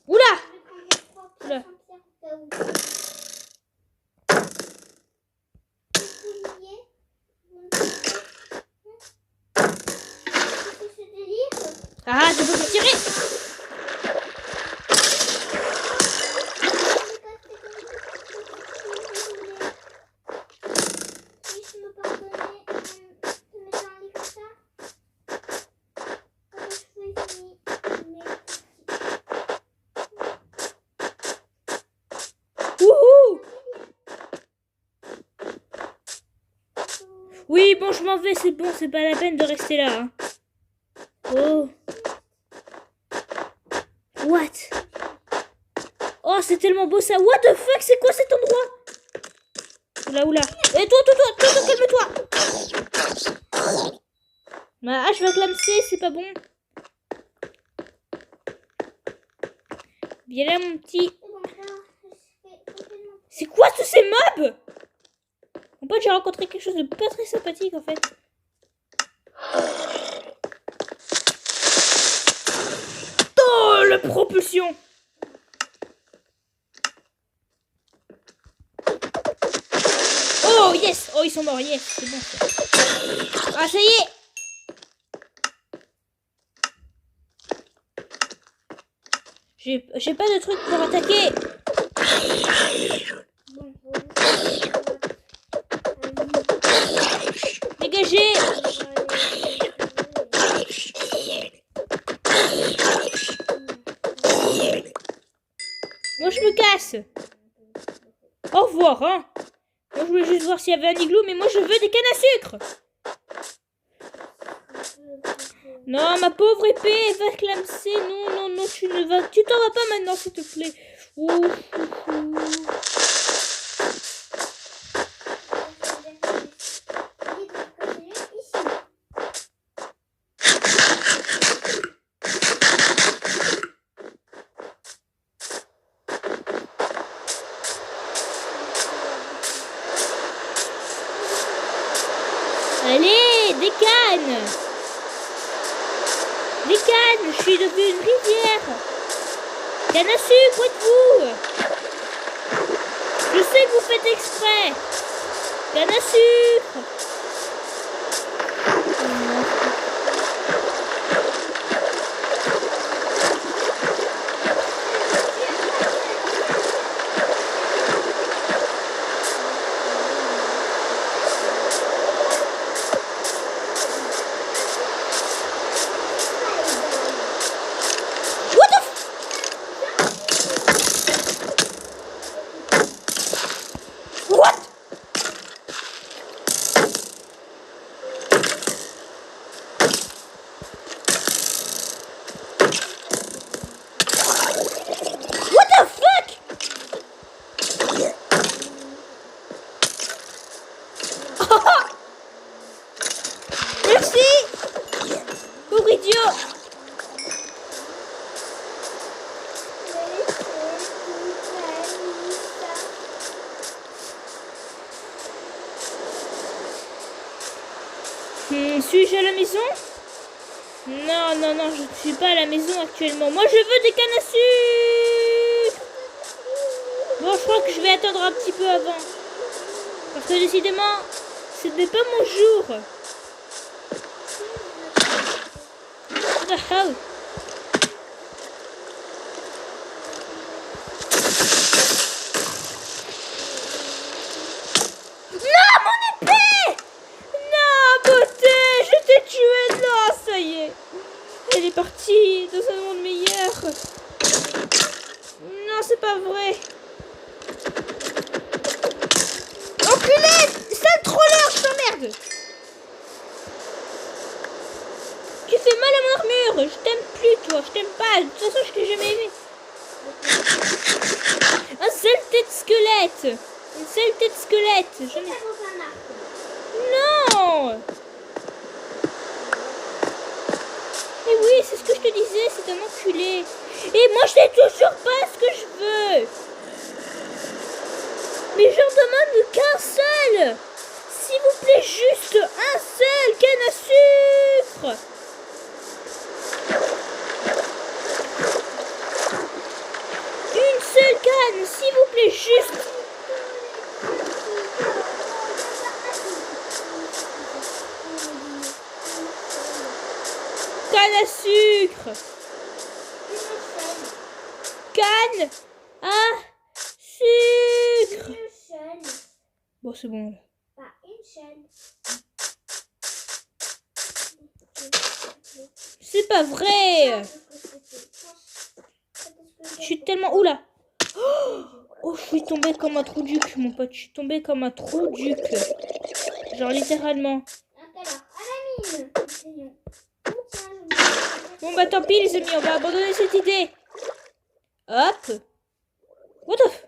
Oula. Ah, tu peux me tirer. Oui, bon, je m'en vais, c'est bon, c'est pas la peine de rester là. Hein. Oh. What? Oh, c'est tellement beau ça. What the fuck, c'est quoi cet endroit? Oula. Et toi, calme-toi. Ma hache va clamser, c'est pas bon. Viens là, mon petit. C'est quoi tous ces mobs? En fait, j'ai rencontré quelque chose de pas très sympathique, en fait. propulsion. Oh yes. Oh ils sont morts, yes, c'est bon ça. Ah ça y est. J'ai pas de truc pour attaquer. Bon, Dégagez. Moi je me casse. Au revoir hein. Moi je voulais juste voir s'il y avait un igloo, mais moi je veux des cannes à sucre. Non, ma pauvre épée va clamser. Non, non, non, tu t'en vas pas maintenant, s'il te plaît. Ouf, ouf, ouf. Allez, des cannes. Des cannes, je suis devenue une rivière. Canne à sucre, où êtes-vous? Je sais que vous faites exprès. Canne à sucre. Merci. Pauvre idiot. Suis-je à la maison? Non, non, non, je ne suis pas à la maison actuellement. Moi, je veux des cannes à sucre. Bon, je crois que je vais attendre un petit peu avant. Parce que décidément, ce n'est pas mon jour. What the hell? Non, mon épée! Non, beauté, je t'ai tué. Non, ça y est. Elle est partie dans un monde meilleur. Non, c'est pas vrai. Enculé! Sale troller, je t'emmerde! Tu fais mal à mon armure! Je t'aime plus, toi! Je t'aime pas! De toute façon, je t'ai jamais aimé! Un seul tête squelette! Une seule tête squelette! Non! Et oui, c'est ce que je te disais, c'est un enculé! Et moi, je sais toujours pas ce que je veux! Mais j'en demande qu'un seul. S'il vous plaît, juste un seul canne à sucre. Une seule canne, s'il vous plaît, juste. Canne à sucre. Canne à sucre. Bon, c'est bon. Pas une chaîne. C'est pas vrai. Je suis tellement... Oula. Oh, je suis tombée comme un trou duc, mon pote. Je suis tombée comme un trou duc. Genre littéralement. Alors, à la mine. Bon bah tant pis les amis, on va abandonner cette idée. Hop. What the f...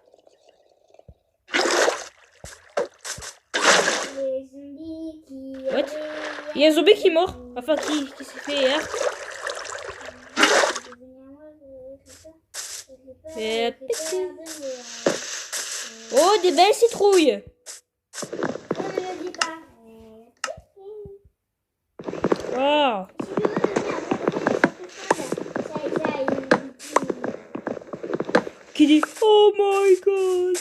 What? Il y a un zombie qui est mort. Enfin qui s'est fait heurte. Oh, des belles citrouilles. Wow. god.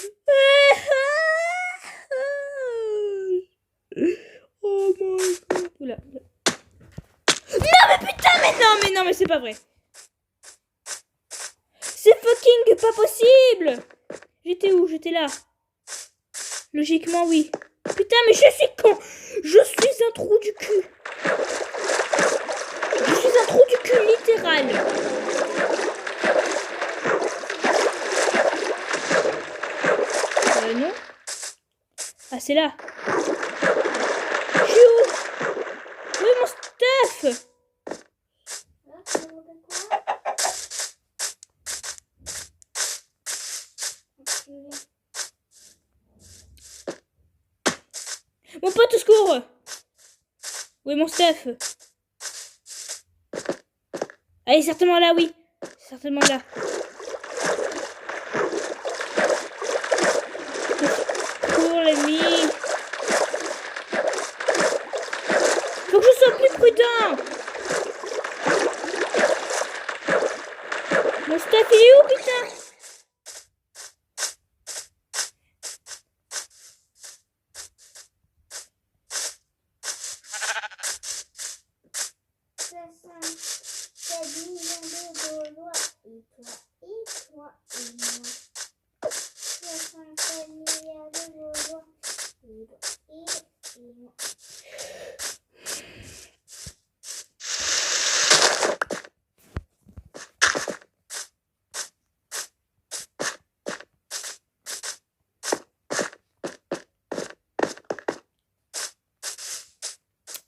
Oh my god. Oula. Non mais putain, mais non, mais c'est pas vrai. C'est fucking pas possible. J'étais où? J'étais là. Logiquement, oui. Putain, mais je suis con. Je suis un trou du cul. Je suis un trou du cul, littéral. Non. Ah, c'est là. Je suis où? Où est mon stuff? Mon pote, au secours! Où est mon stuff? Ah, il est certainement là, oui. Certainement là. Pour l'ami. Faut que je sois plus prudent. Mon stuff, il est où, putain?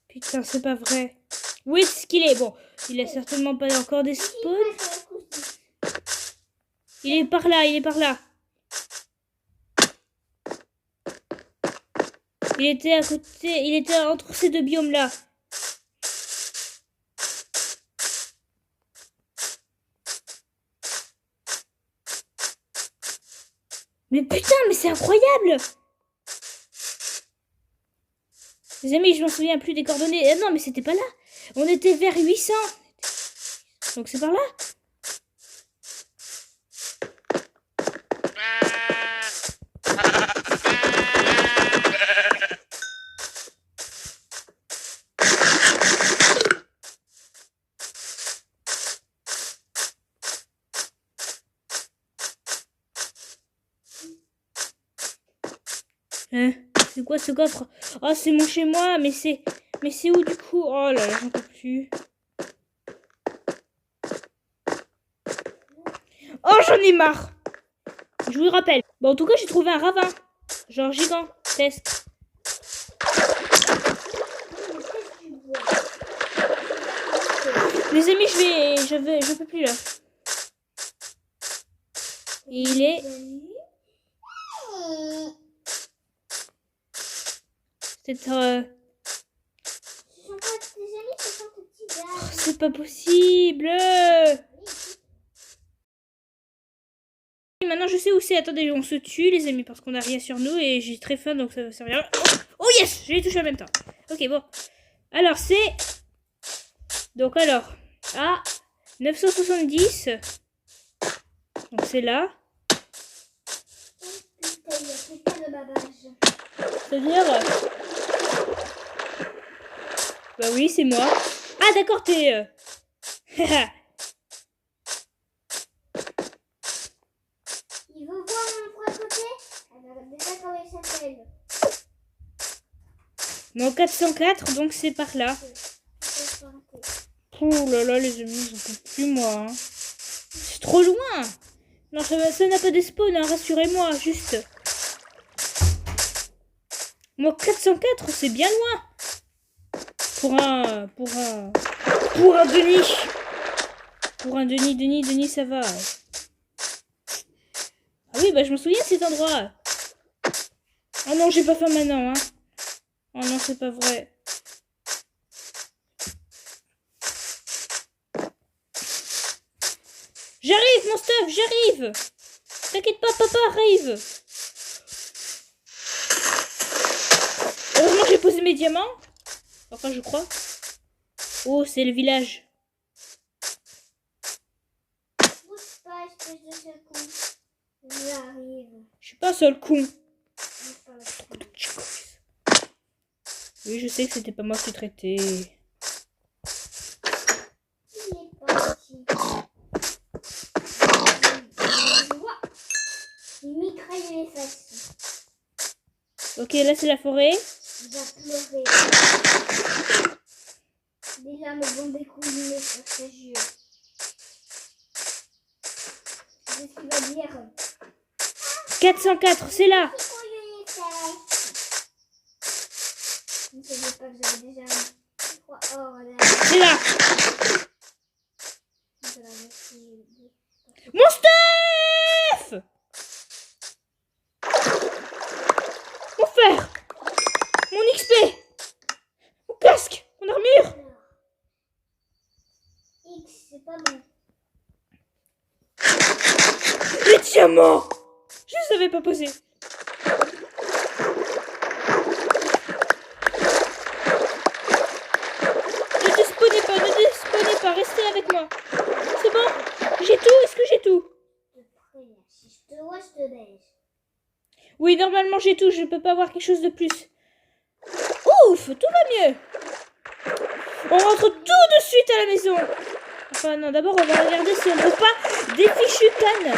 Putain, c'est pas vrai. Où est-ce qu'il est? Bon, il a certainement pas encore des spawns. Il est par là, il est par là. Il était à côté, il était entre ces deux biomes là. Mais putain, mais c'est incroyable! Les amis, je m'en souviens plus des coordonnées. Ah non, mais c'était pas là. On était vers 800. Donc c'est par là. Hein? C'est quoi ce coffre? Oh, c'est mon chez moi, mais c'est où du coup? Oh là là, j'en peux plus. Oh, j'en ai marre. Je vous le rappelle. Bon, en tout cas, j'ai trouvé un ravin. Genre gigantesque. Les amis, je peux plus là. Et il est... C'est pas possible. Maintenant je sais où c'est. Attendez, on se tue les amis parce qu'on a rien sur nous et j'ai très faim donc ça va servir. Oh yes, je l'ai touché en même temps. Ok, bon. Alors c'est... Donc alors, à 970. Donc c'est là. C'est-à-dire... Bah oui, c'est moi. Ah d'accord, t'es... Il veut voir mon frère côté? Alors, déjà comment il s'appelle? Mon 404, donc c'est par là. Oh là là, les amis, j'en peux plus moi. Hein. C'est trop loin. Non, ça n'a pas de spawn, hein, rassurez-moi, juste. Moi, 404, c'est bien loin. Pour un Denis. Pour un Denis, ça va. Ah oui, bah je me souviens de cet endroit. Oh non, j'ai pas faim maintenant, hein. Oh non, c'est pas vrai. J'arrive, mon stuff, j'arrive. T'inquiète pas, papa arrive. Heureusement, j'ai posé mes diamants. Enfin, je crois. Oh, c'est le village. Bouge pas, espèce de serpent. J'arrive. Je suis pas un seul con. Je parle avec toi. Oui, je sais que c'était pas moi qui traitais. Il est parti. Je vois. Il mitraille les fesses. Ok, là c'est la forêt. Il va pleurer. Des larmes vont découler sur ses yeux. C'est ce qu'il va dire. 404, c'est là. Je ne savais pas que j'avais déjà un 3 or là. C'est là. Je vais la laisser. Mon Steph! Mon fer! Mon XP! Mon casque! Mon armure! X, c'est pas bon. Les diamants! Je les avais pas posés. Ne despawnez pas, restez avec moi. C'est bon? J'ai tout? Est-ce que j'ai tout? Si je te vois, je te baise. Oui, normalement j'ai tout, je peux pas avoir quelque chose de plus. Ouf, tout va mieux. On rentre tout de suite à la maison. Enfin non, d'abord on va regarder si on trouve pas des fichues cannes.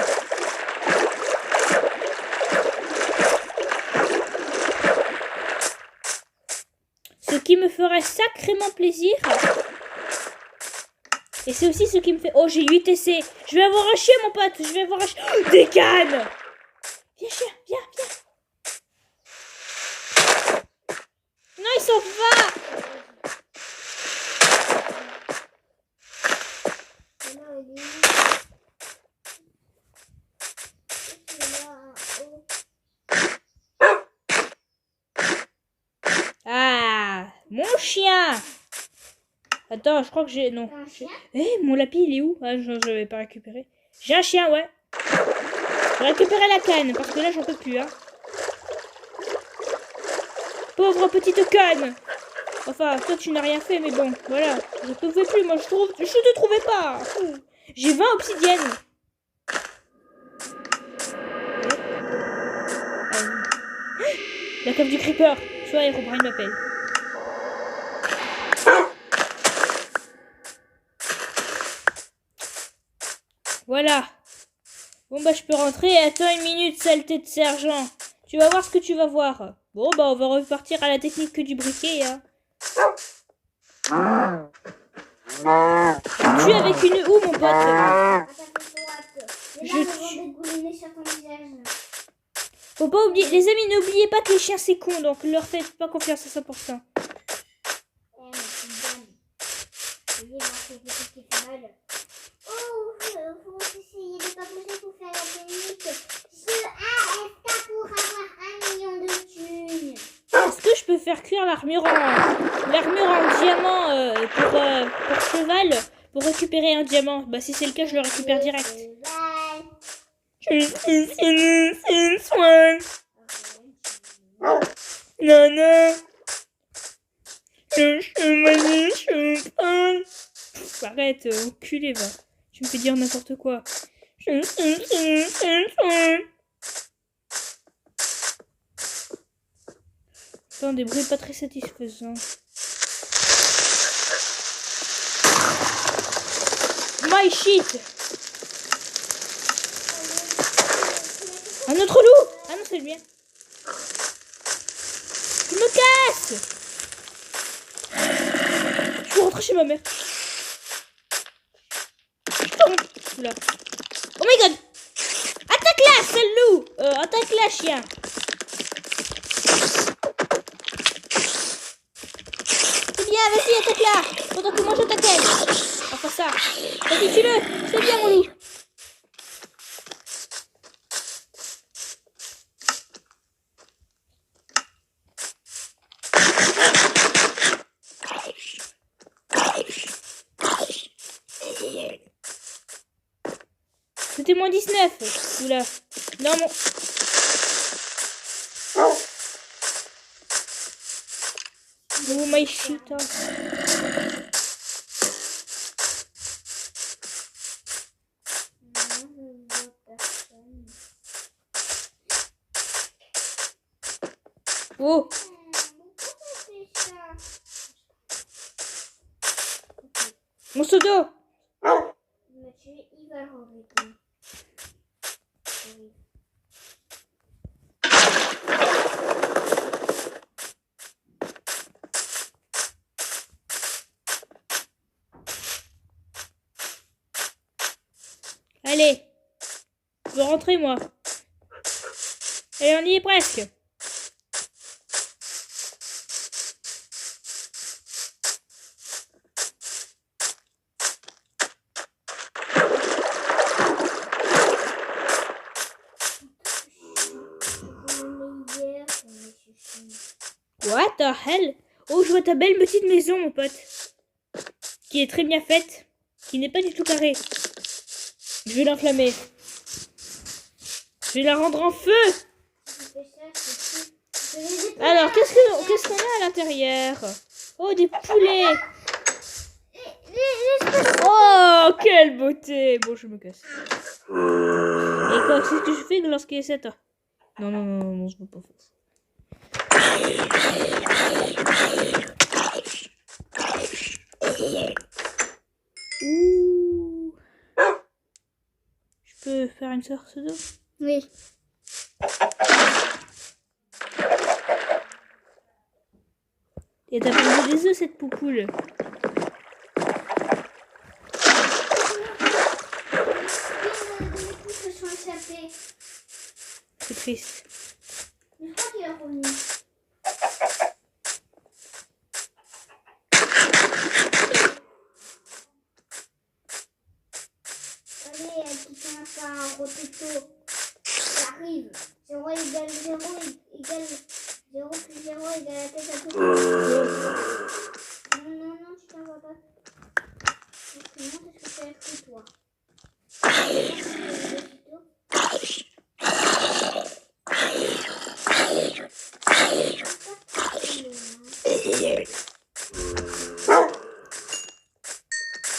Ce qui me ferait sacrément plaisir. Et c'est aussi ce qui me fait... Oh, j'ai 8 essais. Je vais avoir un chien, mon pote. Je vais avoir un chien. Oh, des cannes. Viens, chien. Viens, viens. Non, il s'en va. Alors, il est où? Il est là, en haut. Ah, mon chien. Attends, je crois que j'ai... Non. T'as un chien? Eh, mon lapis, il est où? Ah, je l'avais pas récupéré. J'ai un chien, ouais. J'ai récupéré la canne, parce que là, j'en peux plus, hein. Pauvre petite canne. Enfin, toi, tu n'as rien fait, mais bon, voilà. Je ne pouvais plus, moi, je te trouvais pas. J'ai 20 obsidiennes. La cave du creeper. Tu vois, Herobrine m'appelle. Voilà. Bon, bah, je peux rentrer. Attends une minute, saleté de sergent. Tu vas voir ce que tu vas voir. Bon, bah, on va repartir à la technique que du briquet, hein. Tu tues avec une houe, mon pote. Ah, t'as fait droite. Les Je larmes tue. vont dégouliner sur ton visage. Faut pas oublier, les amis, n'oubliez pas que les chiens c'est con, donc leur faites pas confiance à 100%. Eh, ma petite dame. Vous voyez, voir quelque chose qui fait mal. Oh, faut essayer de pas bouger pour faire la technique. Ce AFK pour avoir 1 million de thunes. Est-ce que je peux faire cuire l'armure en diamant pour cheval pour récupérer un diamant? Bah si c'est le cas, je le récupère direct. Bye. Non, non. Le cheval. Arrête, enculé, va. Tu me fais dire n'importe quoi. Attends, des bruits pas très satisfaisants. My shit! Un autre loup! Ah non, c'est le mien. Je me casse! Je suis rentrée chez ma mère. Oula. Oh my god! Attaque-la, sale loup! Attaque-la, chien! C'est bien, vas-y, attaque-la! Pendant que moi je t'attaque! Enfin ça! Vas-y, tue-le! C'est bien, mon loup! C'était moins 19. Oula. Non, mon... Oh my shit. Hein. Oh, Pourquoi t'as fait ça? mon seau d'eau. Il m'a tué Ivar en rythme. Allez, je veux rentrer moi. Allez, on y est presque. What the hell? Oh, je vois ta belle petite maison, mon pote. Qui est très bien faite. Qui n'est pas du tout carrée. Je vais l'enflammer. Je vais la rendre en feu. Alors, qu'est-ce qu'on a à l'intérieur? Oh, des poulets. Oh, quelle beauté. Bon, je me casse. Et quoi, qu'est-ce que je fais lorsqu'il y a ça? Non, non, non, non, je peux pas faire ça. Ouh. Je peux faire une source d'eau? Oui. Et t'as posé des œufs, cette poupoule. C'est triste. Mais je crois qu'il est revenu. Allez, quelqu'un fait un rototo. J'arrive. 0 égale 0 égale 0 plus 0 égale la tête à tout. Non, non, non, tu t'en vas pas. Comment est-ce que tu as écrit, toi?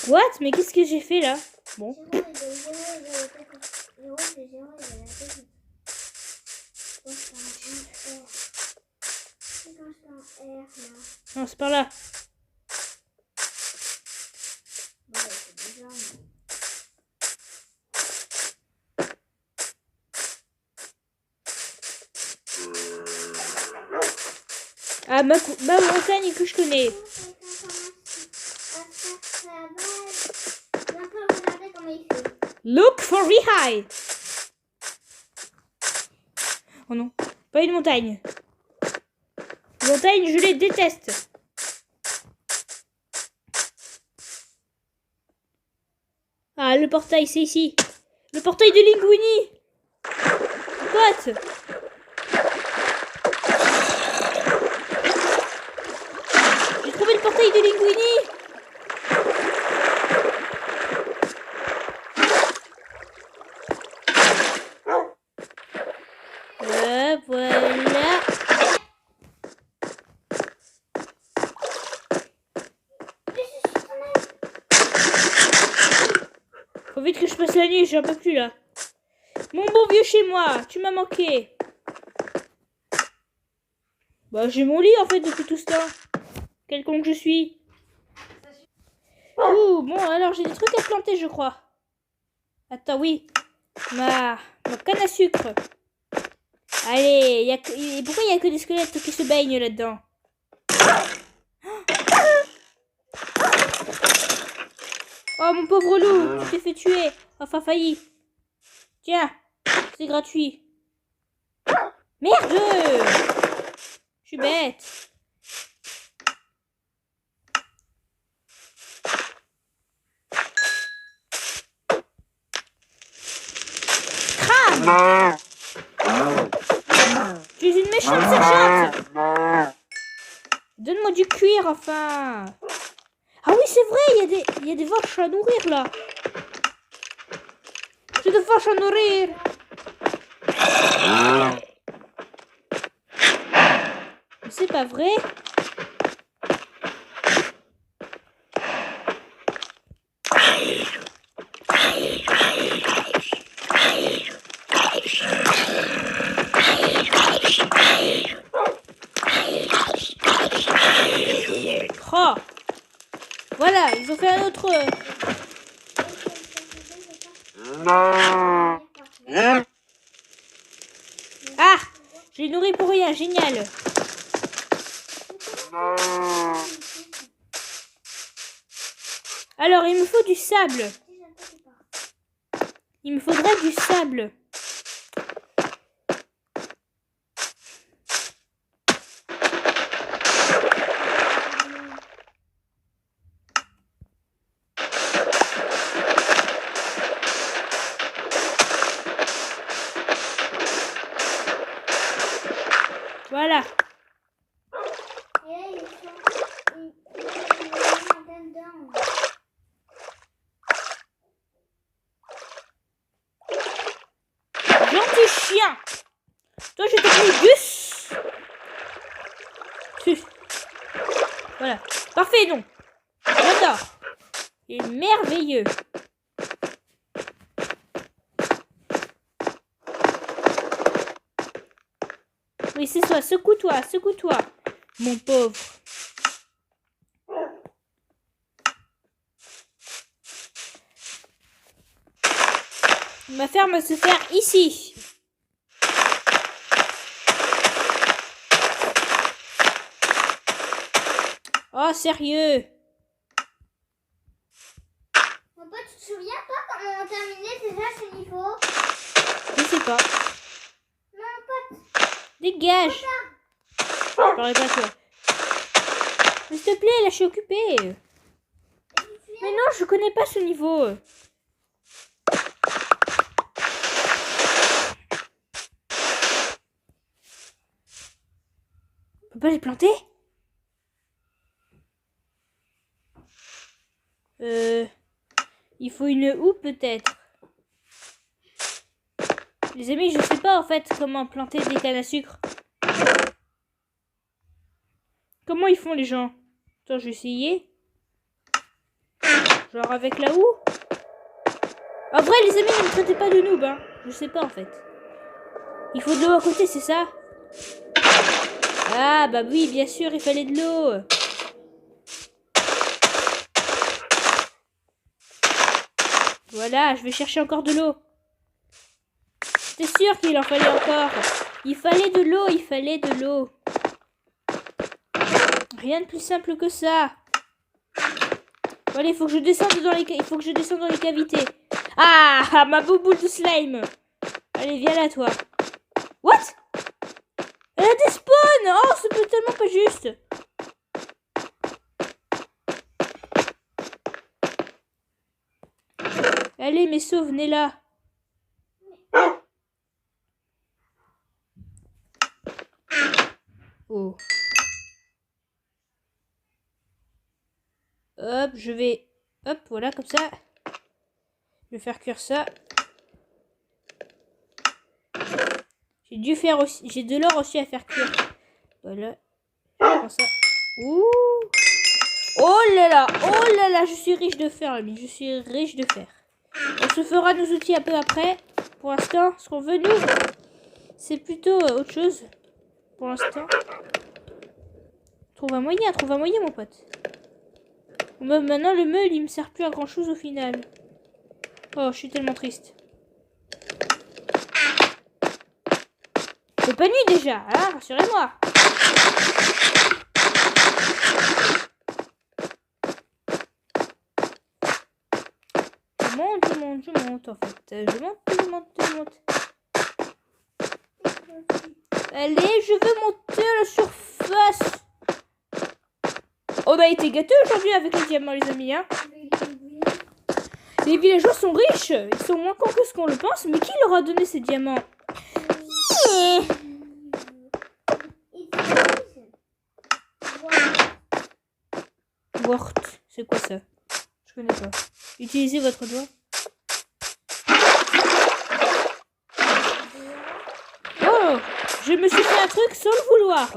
What? Mais qu'est-ce que j'ai fait là? Bon. 0 égale 0 égale la tête à 0 plus 0 égale la tête à tout. C'est un R là. Non, c'est par là. Ouais, c'est bizarre. Ah, ma montagne que je connais. Look for Rehigh. Oh non, pas une montagne. Les montagnes, je les déteste. Ah, le portail, c'est ici. Le portail de Linguini. What? J'ai trouvé le portail de Linguini. Voilà. Faut vite que je passe la nuit, j'en peux plus là. Mon bon vieux chez moi, tu m'as manqué. Bah j'ai mon lit en fait depuis tout ce temps. Quel con que je suis. Ouh, bon alors j'ai des trucs à planter je crois. Attends, oui. Ma canne à sucre. Allez, pourquoi il y a que des squelettes qui se baignent là-dedans? Oh mon pauvre loup, tu t'es fait tuer. Enfin failli. Tiens, c'est gratuit. Merde! Je suis bête. Crame! Tu es une méchante sergente. Donne-moi du cuir, enfin. Ah oui, c'est vrai, il y a des vaches à nourrir, là. J'ai des vaches à nourrir. C'est pas vrai. Oh. Voilà, ils ont fait un autre... Ah, je l'ai nourri pour rien, génial. Alors, il me faut du sable. Il me faudrait du sable. Voilà. Et là, ils sont dedans. Gentil chien. Toi, je t'appelle Gus. Voilà. Parfait, non. J'adore. Il est merveilleux. Oui, c'est ça. Secoue-toi, secoue-toi. Mon pauvre. Ma ferme va se faire ici. Oh, sérieux? Mon pote, tu te souviens pas comment on terminait déjà ce niveau? Je sais pas. Non, pote. Dégage. Je parlerai pas à toi. Mais s'il te plaît, là, je suis occupée. Mais non, je connais pas ce niveau. On peut pas les planter? Il faut une houe peut-être. Les amis, je sais pas en fait comment planter des cannes à sucre. Comment ils font les gens? Attends, je vais essayer. Genre avec la houe? En vrai, les amis, ne me traitez pas de noob, hein. Je sais pas en fait. Il faut de l'eau à côté, c'est ça? Ah, bah oui, bien sûr, il fallait de l'eau. Voilà, je vais chercher encore de l'eau. J'étais sûre qu'il en fallait encore. Il fallait de l'eau, il fallait de l'eau. Rien de plus simple que ça. Bon, allez, il faut que je descende dans les cavités. Ah, ma bouboule de slime. Allez, viens là, toi. What? Elle a des spawns. Oh, c'est totalement pas juste. Allez, mes sauves, venez là. Oh. Hop, je vais... Hop, voilà, comme ça. Je vais faire cuire ça. J'ai dû faire aussi... J'ai de l'or aussi à faire cuire. Voilà. Je prends ça. Ouh. Oh là là, je suis riche de fer, ami. Je suis riche de fer. On se fera nos outils un peu après. Pour l'instant, ce qu'on veut, nous, c'est plutôt autre chose. Pour l'instant. Trouve un moyen, mon pote. Bon, maintenant, le meule, il me sert plus à grand chose au final. Oh, je suis tellement triste. C'est pas nuit déjà, hein, rassurez-moi. Je monte en fait. Je monte. Allez, je veux monter à la surface. On a été gâtés aujourd'hui avec les diamants, les amis, hein. Les villageois sont riches. Ils sont moins cons que ce qu'on le pense. Mais qui leur a donné ces diamants? Wort, c'est quoi ça? Je connais pas. Utilisez votre doigt. Oh, je me suis fait un truc sans le vouloir.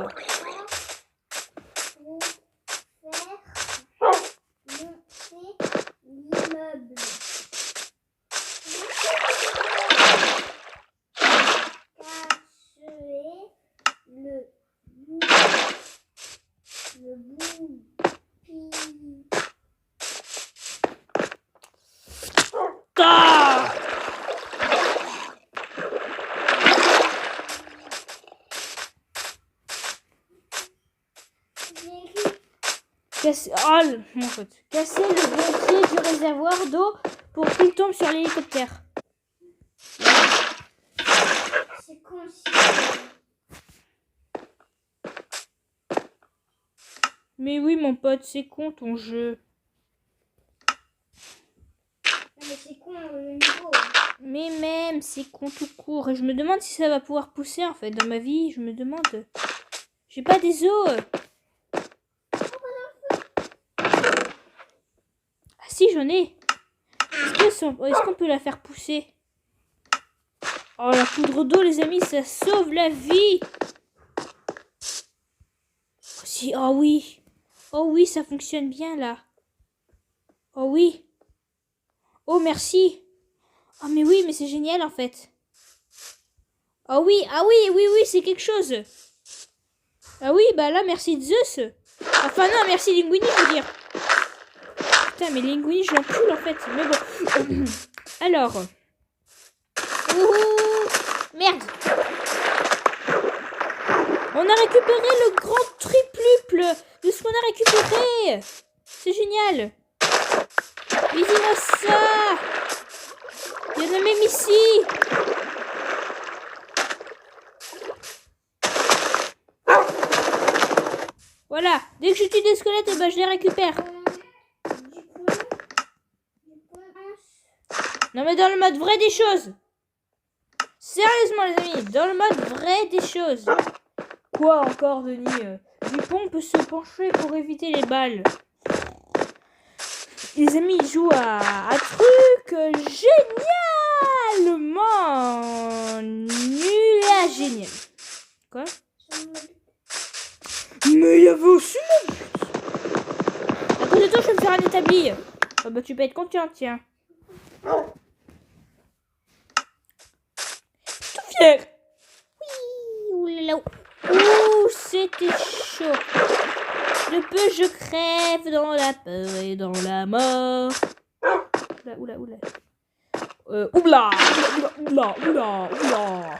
Casser... Oh, mon pote. Casser le bon pied du réservoir d'eau pour qu'il tombe sur l'hélicoptère. C'est con aussi. Mais oui, mon pote, c'est con ton jeu. Non, mais c'est con le niveau. Mais même, c'est con tout court. Et je me demande si ça va pouvoir pousser, en fait, dans ma vie. Je me demande. J'ai pas des os. Ah si, j'en ai. Est-ce qu'on peut la faire pousser? Oh, la poudre d'eau, les amis, ça sauve la vie. Oh, si, oh oui. Oh oui, ça fonctionne bien, là. Oh oui. Oh, merci. Oh, mais oui, mais c'est génial, en fait. Oh oui, ah oui, oui, oui, c'est quelque chose. Ah oui, bah là, merci Zeus. Enfin, non, merci Linguini, je veux dire. Putain, mais Linguini, je l'encule, en fait. Mais bon. Alors. Ouh, merde. On a récupéré le grand tripluple de ce qu'on a récupéré. C'est génial. Dis-moi ça. Il y en a même ici. Voilà. Dès que je tue des squelettes, eh ben, je les récupère. Non mais dans le mode vrai des choses. Sérieusement les amis, dans le mode vrai des choses. Quoi encore, Denis? Dupont peut se pencher pour éviter les balles. Les amis, ils jouent à un truc génialement nul à génial. Quoi? Mais il y avait aussi mon but. À cause de toi, je vais me faire un établi. Oh, bah tu peux être content, tiens. Tout fier. Oui, oulala. Ouh, c'était chaud. De peu je crève dans la peur et dans la mort. Oula, oula, oula. Oula, oula, oula, oula.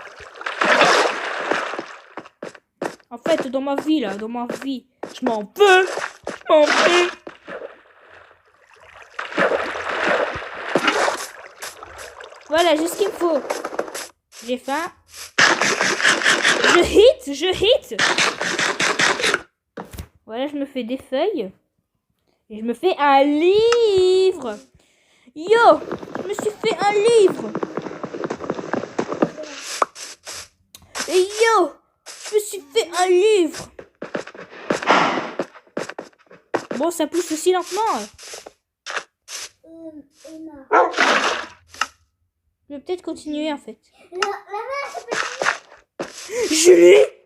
En fait, dans ma vie, là, dans ma vie, je m'en veux. Je m'en veux. Voilà, j'ai ce qu'il me faut. J'ai faim. Je hit. Voilà, je me fais des feuilles. Et je me fais un livre. Yo, je me suis fait un livre. Et yo, je me suis fait un livre. Bon, ça pousse aussi lentement. Je vais peut-être continuer en fait. Je l'ai.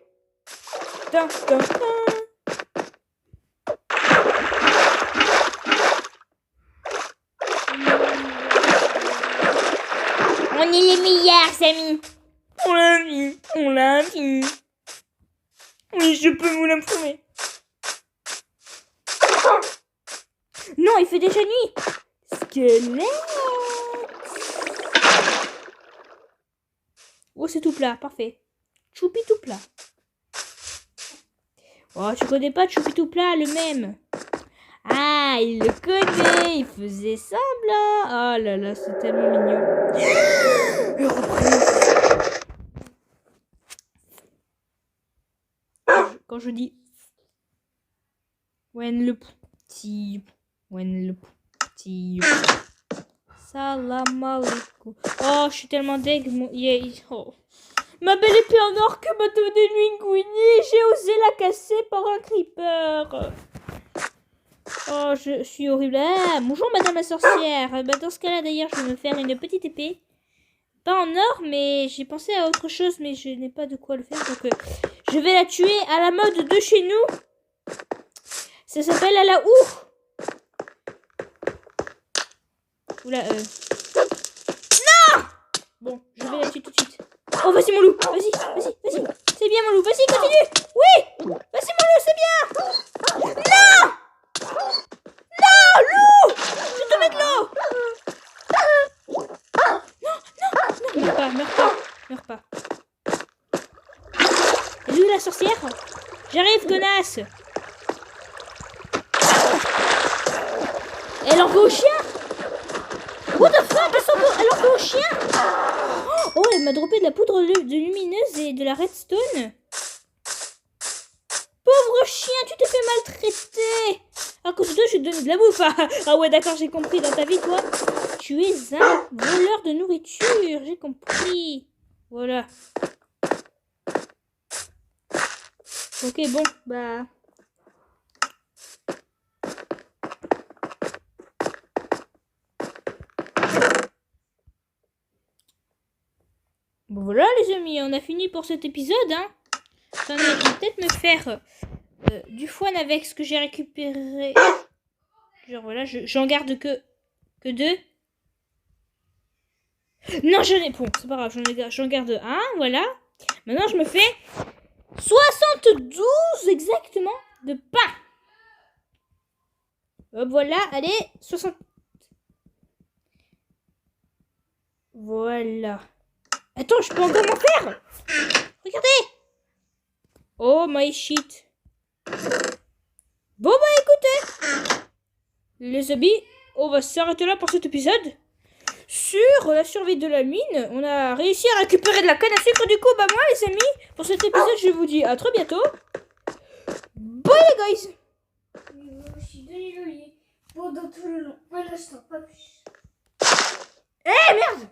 On est les meilleurs amis. On l'a vu. Oui, je peux vous l'informer. Non, il fait déjà nuit. Squelette. Oh, c'est tout plat, parfait. Choupi tout plat. Oh, tu connais pas Choupi tout plat, le même. Ah, il le connaît, il faisait semblant. Oh là là, c'est tellement mignon. Le représente. Quand je dis when le petit salam alaikum. Oh, je suis tellement deg. Oh. Ma belle épée en or que m'a donné Linguini, j'ai osé la casser par un creeper. Oh, je suis horrible. Ah, bonjour madame la sorcière. Bah, dans ce cas-là, d'ailleurs, je vais me faire une petite épée. Pas en or, mais j'ai pensé à autre chose, mais je n'ai pas de quoi le faire. Donc, je vais la tuer à la mode de chez nous. Ça s'appelle à la houe. Oula, Non! Bon, je vais la tuer tout de suite. Oh, vas-y mon loup. Vas-y. C'est bien mon loup. Vas-y, continue. Oui! Vas-y mon loup, c'est bien. Non! Non, loup! Je te mets de l'eau. Non. Meurs pas. Elle est où la sorcière? J'arrive, connasse. Elle en fait au chien. What the fuck, elle en fait au chien. Oh, elle m'a droppé de la poudre de lumineuse et de la redstone. Pauvre chien, tu t'es fait maltraiter. À cause de toi, je te donne de la bouffe. Ah ouais, d'accord, j'ai compris. Dans ta vie, toi, tu es un voleur de nourriture. J'ai compris. Voilà. Ok, bon, bah... Bon voilà les amis, on a fini pour cet épisode. Hein. J'en ai peut-être me faire du fun avec ce que j'ai récupéré. Genre voilà, j'en garde que 2. Non, j'en ai... Bon, c'est pas grave, j'en garde 1, voilà. Maintenant, je me fais 72 exactement de pain. Hop, voilà, allez, 60... Voilà. Attends, je peux encore m'en faire. Regardez. Oh my shit. Bon bah écoutez, les amis, on va s'arrêter là pour cet épisode. Sur la survie de la mine, on a réussi à récupérer de la canne à sucre. Du coup, bah moi les amis, pour cet épisode, je vous dis à très bientôt. Bye guys. Je suis donné le lit pendant tout le long. Un instant, pas plus. Eh merde.